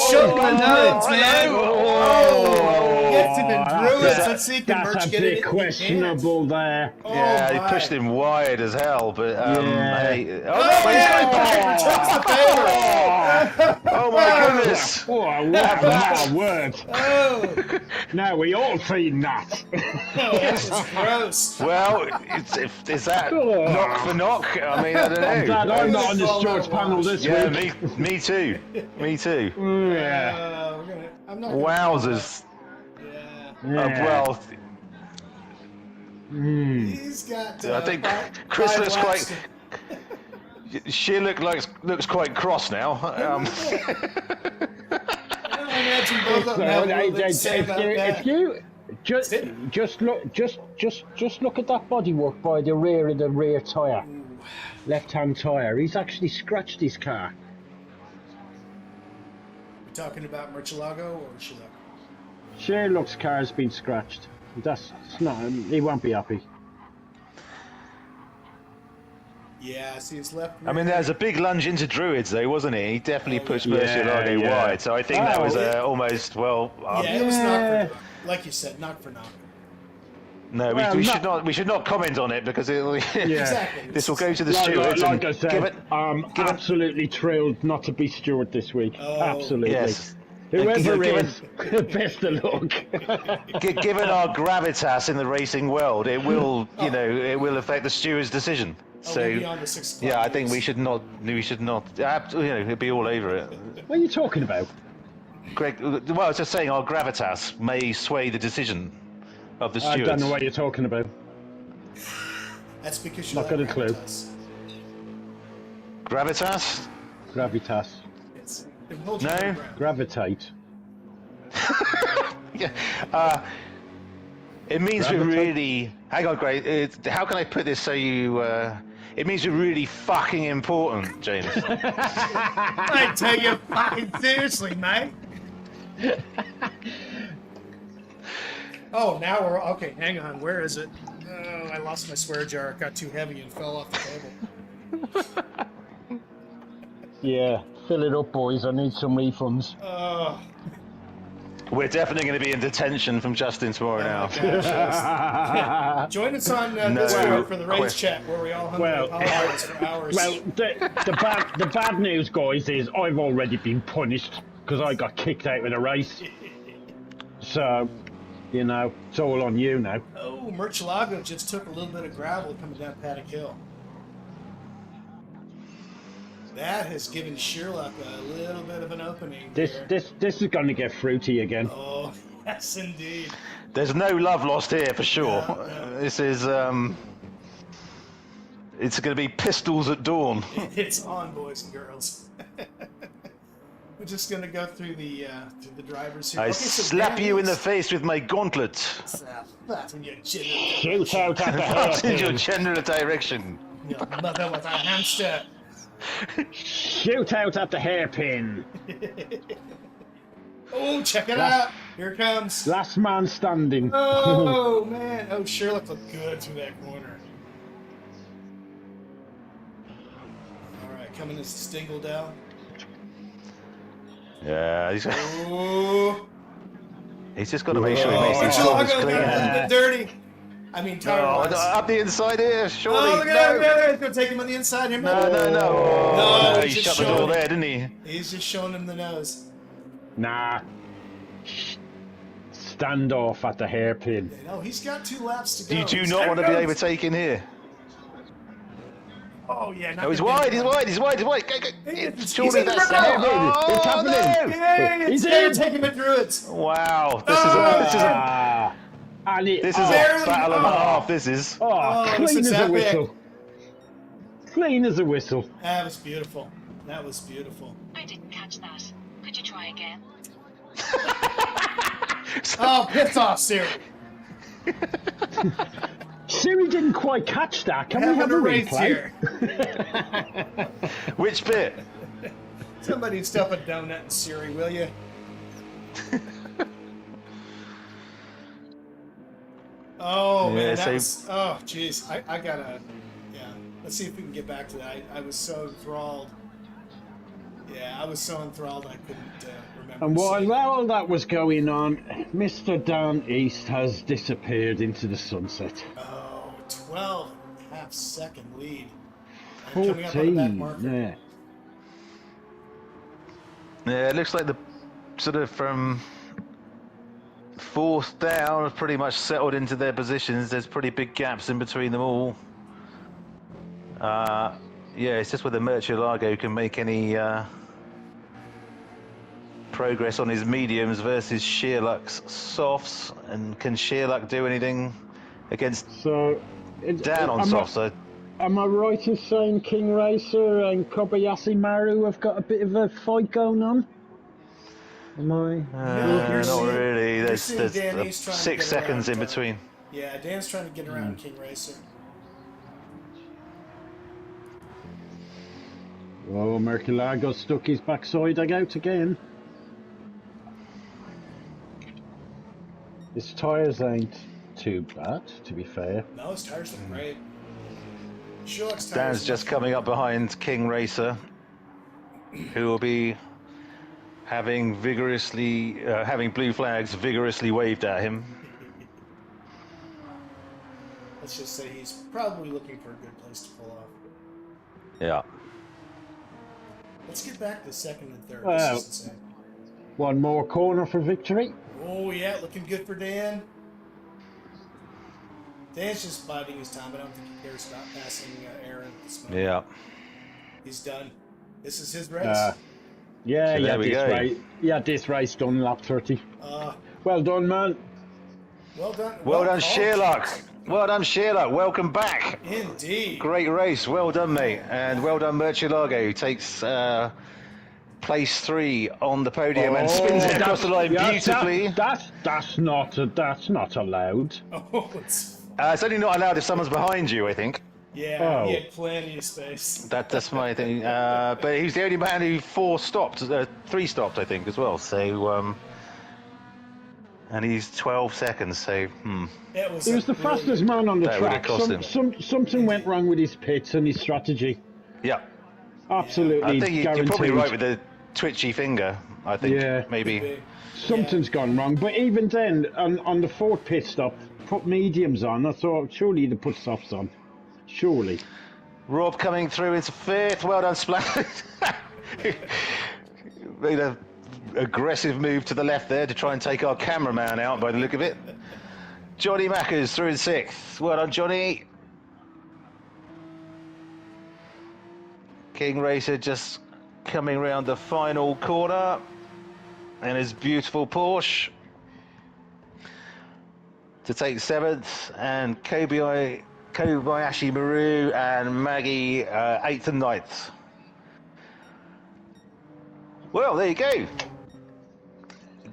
S2: Shotgun nuts, man!
S3: Oh,
S2: Gets him in Druids. Let's see, can
S3: That's
S2: Merch
S3: a
S2: get it
S3: bit
S2: in
S3: questionable there.
S2: Oh,
S1: Yeah, he
S2: my.
S1: pushed him wide as hell, but
S3: Yeah.
S1: hey.
S2: Oh, yeah, takes the favor.
S1: Oh my goodness!
S3: Oh, my word.
S2: Oh,
S3: Now we all seen that.
S2: this is gross.
S1: Well, is that knock for knock? I mean, I don't know.
S3: Dad, I'm not on this
S2: All
S3: George
S2: that
S3: panel
S2: wash.
S3: this
S1: Yeah,
S3: week.
S1: me too. Me too.
S3: Yeah.
S2: I'm not gonna
S1: Wowzers.
S2: Yeah.
S3: Yeah.
S1: Well,
S2: He's got.
S1: I think Chris looks quite. She looks quite cross now.
S2: I imagine both of them have a little bit to say about that.
S3: If you just look at that bodywork by the rear of the rear tire, left-hand tire. He's actually scratched his car.
S2: We're talking about Murcielago or Shearluck?
S3: Shearluck's car has been scratched. That's not. He won't be happy.
S2: Yeah, see his left.
S1: I mean, there's a big lunge into Druids, though, wasn't it? He definitely pushed
S3: yeah,
S1: Murcielago
S3: yeah.
S1: wide, so I think that was almost
S2: Yeah, it was knock for knock. Like you said, knock for knock.
S1: No,
S3: Well,
S1: we should not comment on it because it'll,
S2: Exactly.
S1: this will go to the
S3: Like
S1: stewards.
S3: I
S1: and
S3: said, I'm absolutely thrilled not to be steward this week.
S2: Oh.
S3: Absolutely.
S1: Yes.
S3: Whoever
S1: Given-
S3: is, best of luck.
S1: Given our gravitas in the racing world, it will, it will affect the steward's decision. So,
S2: we'll be on the 6 o'clock
S1: yeah, I think
S2: news.
S1: we should not, it'd be all over it.
S3: What are you talking about?
S1: Greg, well, I was just saying our gravitas may sway the decision of the
S3: I
S1: stewards.
S3: don't know what you're talking about.
S2: That's because
S3: Not got a clue.
S1: Gravitas?
S3: Gravitas.
S2: It's,
S1: No?
S3: Gravitate.
S1: Yeah. It means we
S3: Gravitate?
S1: really. Hang on, Greg. How can I put this so you It means you're really fucking important, James.
S2: I take you fucking seriously, mate. Oh, now we're okay. Hang on, where is it? Oh, I lost my swear jar. It got too heavy and fell off the table.
S3: Yeah, fill it up, boys. I need some refunds.
S1: We're definitely going to be in detention from Justin tomorrow now.
S2: Gosh, yes. Join us on Discord for the race chat where we all hung out for hours.
S3: Well, the bad news, guys, is I've already been punished because I got kicked out of the race. So, you know, it's all on you now.
S2: Oh, Murcielago just took a little bit of gravel coming down Paddock Hill. That has given Sherlock a little bit of an opening.
S3: This is going to get fruity again.
S2: Oh, yes, indeed.
S1: There's no love lost here for sure.
S2: No.
S1: This is it's going to be pistols at dawn.
S2: It's on, boys and girls. We're just going to go through the drivers here.
S1: I slap you in the face with my gauntlet.
S2: That's in your
S3: Shoot out at the
S1: That's in your
S3: hairpin.
S1: general direction.
S2: Your mother was a hamster.
S3: Shoot out at the hairpin.
S2: Oh, check it out. Here it comes.
S3: Last man standing.
S2: Oh, man. Oh, Sherlock looked good through that corner. All right, coming to Stingledale.
S1: Yeah,
S2: Oh.
S1: he's just got to make sure he makes these corners
S2: Murcielago got a
S1: clean.
S2: little bit dirty. I mean, tire-wise.
S1: Up the inside here, surely.
S2: Oh, look at that. Look at that. He's going to take him on the inside here.
S1: No.
S2: No,
S1: He
S2: he's
S1: shut
S2: just
S1: the door
S2: showing
S1: there,
S2: him.
S1: didn't he?
S2: He's just showing him the nose.
S3: Nah. Stand off at the hairpin.
S2: No, he's got 2 laps to go.
S1: You do not want to be overtaken here.
S2: Oh, yeah.
S1: Oh, he's wide, he's wide. Go.
S2: He's
S1: Surely
S2: in the
S1: that's
S2: middle.
S1: oh,
S3: It's happening.
S1: no.
S2: Yeah,
S3: He's
S2: it's
S3: in.
S2: taking him through it.
S1: Wow,
S2: Oh.
S1: this is a
S2: Barely.
S1: battle and a half. This is.
S3: clean
S2: this is
S3: as a
S2: epic.
S3: whistle. Clean as a whistle.
S2: That was beautiful. That was beautiful.
S4: I didn't catch that. Could you try again?
S2: Oh, piss off, Siri.
S3: Siri didn't quite catch that. Can we
S2: Having
S3: have
S2: a
S3: a
S2: race
S3: replay?
S2: here.
S1: Which bit?
S2: Somebody stuff a donut in Siri, will you? Oh, man,
S1: Yeah,
S2: that
S1: so-
S2: was... Oh, jeez. I gotta... Yeah. Let's see if we can get back to that. I was so enthralled. Yeah, I was so enthralled I couldn't remember.
S3: And while
S2: saying-
S3: all that was going on, Mr. Dan East has disappeared into the sunset.
S2: Oh, 12.5 second lead. And coming up on the back
S3: 14,
S2: marker.
S3: yeah.
S1: Yeah, it looks like the sort of from fourth down have pretty much settled into their positions. There's pretty big gaps in between them all. Yeah, it's just whether Murcielago can make any progress on his mediums versus Sherlock's softs, and can Sherlock do anything against
S3: So,
S1: Dan on softs? So
S3: am I right in saying King Racer and Kobayashi Maru have got a bit of a fight going on? Am I?
S2: you're
S1: not
S2: seeing-
S1: really.
S2: you're
S1: There's,
S2: seeing
S1: there's
S2: Dan East trying to
S1: 6
S2: get
S1: seconds in
S2: around,
S1: between.
S2: Yeah, Dan's trying to get around King Racer.
S3: Oh, Murcielago stuck his backside out again. His tyres ain't too bad, to be fair.
S2: No, his tires look great. Sherlock's tires
S1: Dan's
S2: look
S1: just
S2: much
S1: coming up behind King Racer, who will be having blue flags vigorously waved at him.
S2: Let's just say he's probably looking for a good place to pull off.
S1: Yeah.
S2: Let's get back to second and third.
S3: Well.
S2: This is insane.
S3: One more corner for victory.
S2: Oh, yeah, looking good for Dan. Dan's just biding his time. I don't think he cares about passing Aaron at this moment.
S1: Yeah.
S2: He's done. This is his race.
S3: Yeah,
S1: So there we go.
S3: this race done lap 30.
S2: Uh,
S3: Well done, man.
S2: well done.
S1: Well done,
S2: called,
S1: Sherlock.
S2: James.
S1: Well done, Sherlock. Welcome back.
S2: Indeed.
S1: Great race. Well done, mate. And well done, Murcielago, who takes place 3 on the podium and spins it across the line beautifully.
S3: That's not allowed.
S2: Oh, it's...
S1: It's only not allowed if someone's behind you, I think.
S2: Yeah, he
S3: Oh,
S2: had plenty of space.
S1: That's my thing. But he was the only man who three stopped, I think, as well. So, and he's 12 seconds. So,
S2: It was
S3: he
S2: a
S3: was the fastest
S2: brilliant.
S3: man on the
S1: that would have
S3: track.
S1: cost him.
S3: Something went wrong with his pits and his strategy.
S1: Yeah, I
S3: Absolutely
S1: think you're
S3: guaranteed.
S1: probably right with the twitchy finger. I think
S3: Yeah.
S2: Could
S1: maybe.
S2: be.
S3: Something's gone wrong. But even then, on the fourth pit stop, put mediums on. I thought surely they'd put softs on. Surely.
S1: Rob coming through into fifth. Well done, Splat. Made a aggressive move to the left there to try and take our cameraman out by the look of it. Johnny Mackers through in sixth. Well done, Johnny. King Racer just coming round the final corner in his beautiful Porsche to take seventh, and Kobayashi Maru and Maggie eighth and ninth. Well, there you go.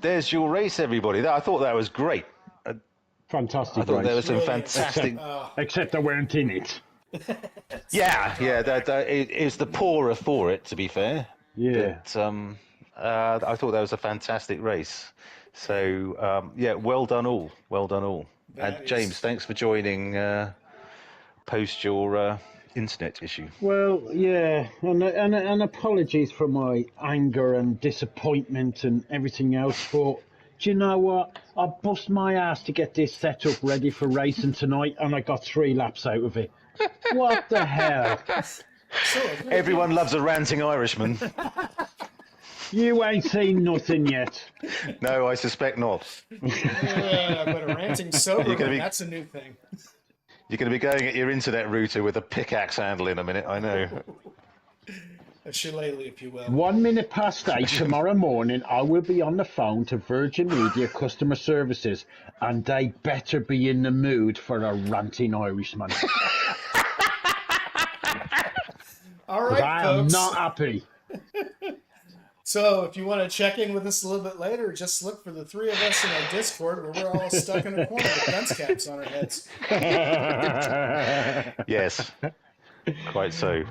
S1: There's your race, everybody. I thought that was great.
S3: Fantastic
S1: I thought
S3: race.
S1: there was some
S2: Really
S1: fantastic.
S3: Except I weren't in it.
S1: Yeah. It's the poorer for it, to be fair.
S3: Yeah.
S1: But, I thought that was a fantastic race. So, well done all. Well done all.
S2: That
S1: And
S2: is-
S1: James, thanks for joining post your internet issue.
S3: Well, yeah, and apologies for my anger and disappointment and everything else, but do you know what? I bust my ass to get this set up ready for racing tonight, and I got 3 laps out of it. What the hell?
S2: So,
S1: Everyone loves a ranting Irishman.
S3: You ain't seen nothing yet.
S1: No, I suspect not.
S2: yeah, but a ranting sober
S1: You're gonna
S2: one,
S1: be-
S2: that's a new thing.
S1: You're going to be going at your internet router with a pickaxe handle in a minute, I know.
S2: A shillelagh, if you will.
S3: 1 minute past 8 tomorrow morning, I will be on the phone to Virgin Media Customer Services, and they better be in the mood for a ranting Irishman.
S2: All
S3: 'Cause
S2: right,
S3: I am
S2: folks.
S3: not happy.
S2: So if you want to check in with us a little bit later, just look for the 3 of us in our Discord where we're all stuck in a corner with dunce caps on our heads.
S1: Yes, quite so.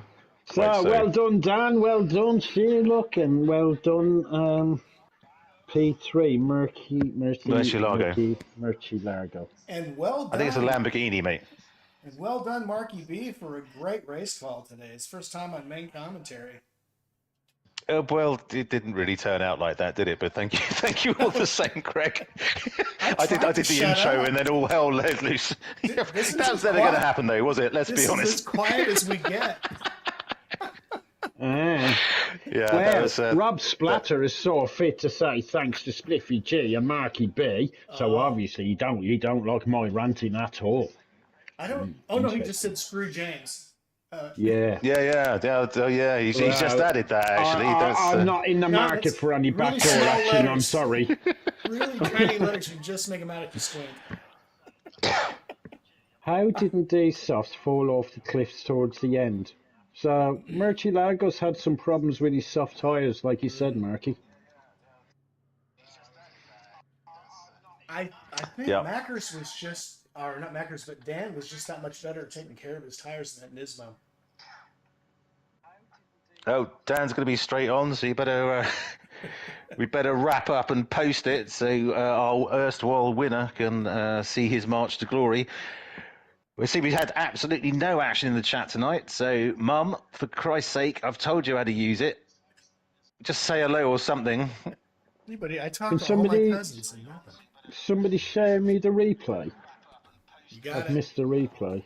S3: So,
S1: Quite so.
S3: well done, Dan. Well done, Sherlock, and well done, P3, Murcielago.
S2: And well done.
S1: I think it's a Lamborghini, mate.
S2: And well done, Marky B, for a great race call today. It's first time on main commentary.
S1: Well, it didn't really turn out like that, did it? But thank you all the same, Craig. I did
S2: tried
S1: the
S2: to shut
S1: intro
S2: up.
S1: and then all hell let loose.
S2: This is
S1: That
S2: as
S1: was never going to
S2: quiet-
S1: happen, though, was it? Let's
S2: This
S1: be
S2: is
S1: honest.
S2: as quiet as we get.
S1: Yeah, that
S3: Well,
S1: was.
S3: Rob Splatter is so fit to say thanks to Spliffy G and Marky B. So obviously you don't like my ranting at all.
S2: I don't. Oh no, he just said screw James.
S3: Yeah.
S1: Yeah. He's just added that actually.
S3: I'm not in the
S2: No,
S3: market
S2: it's
S3: for any
S2: really
S3: backdoor
S2: small
S3: action. I'm
S2: letters.
S3: sorry.
S2: Really tiny letters. You just make them out if you squint.
S3: How didn't these softs fall off the cliffs towards the end? So Murcielago's had some problems with his soft tyres, like you said, Marky.
S2: I think
S1: Yeah.
S2: Mackers was just, or not Mackers, but Dan was just that much better at taking care of his tires than that Nismo.
S1: Oh, Dan's going to be straight on, so you better. We better wrap up and post it so our erstwhile winner can see his march to glory. We see we've had absolutely no action in the chat tonight. So, Mum, for Christ's sake, I've told you how to use it. Just say hello or something.
S2: Anybody? I talked
S3: Can
S2: to all
S3: somebody-
S2: my cousins and nothing.
S3: Somebody share me the replay.
S2: You got
S3: I've
S2: it.
S3: missed the replay.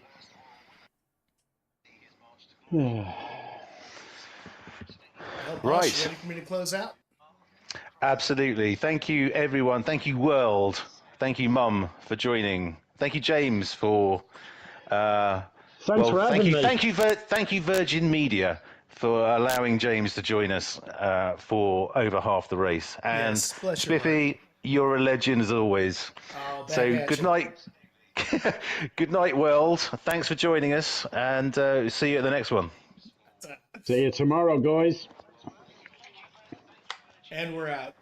S2: Well, Boss,
S1: Right.
S2: You ready for me to close out?
S1: Absolutely. Thank you, everyone. Thank you, world. Thank you, Mum, for joining. Thank you, James, for.
S3: Thanks for having me.
S1: Thank you, Virgin Media, for allowing James to join us for over half the race. And
S2: Yes, bless your
S1: Spiffy, you're a legend as always.
S2: Oh, back
S1: So
S2: at
S1: good
S2: you.
S1: night. Good night, world. Thanks for joining us, and see you at the next one.
S3: See you tomorrow, guys.
S2: And we're out.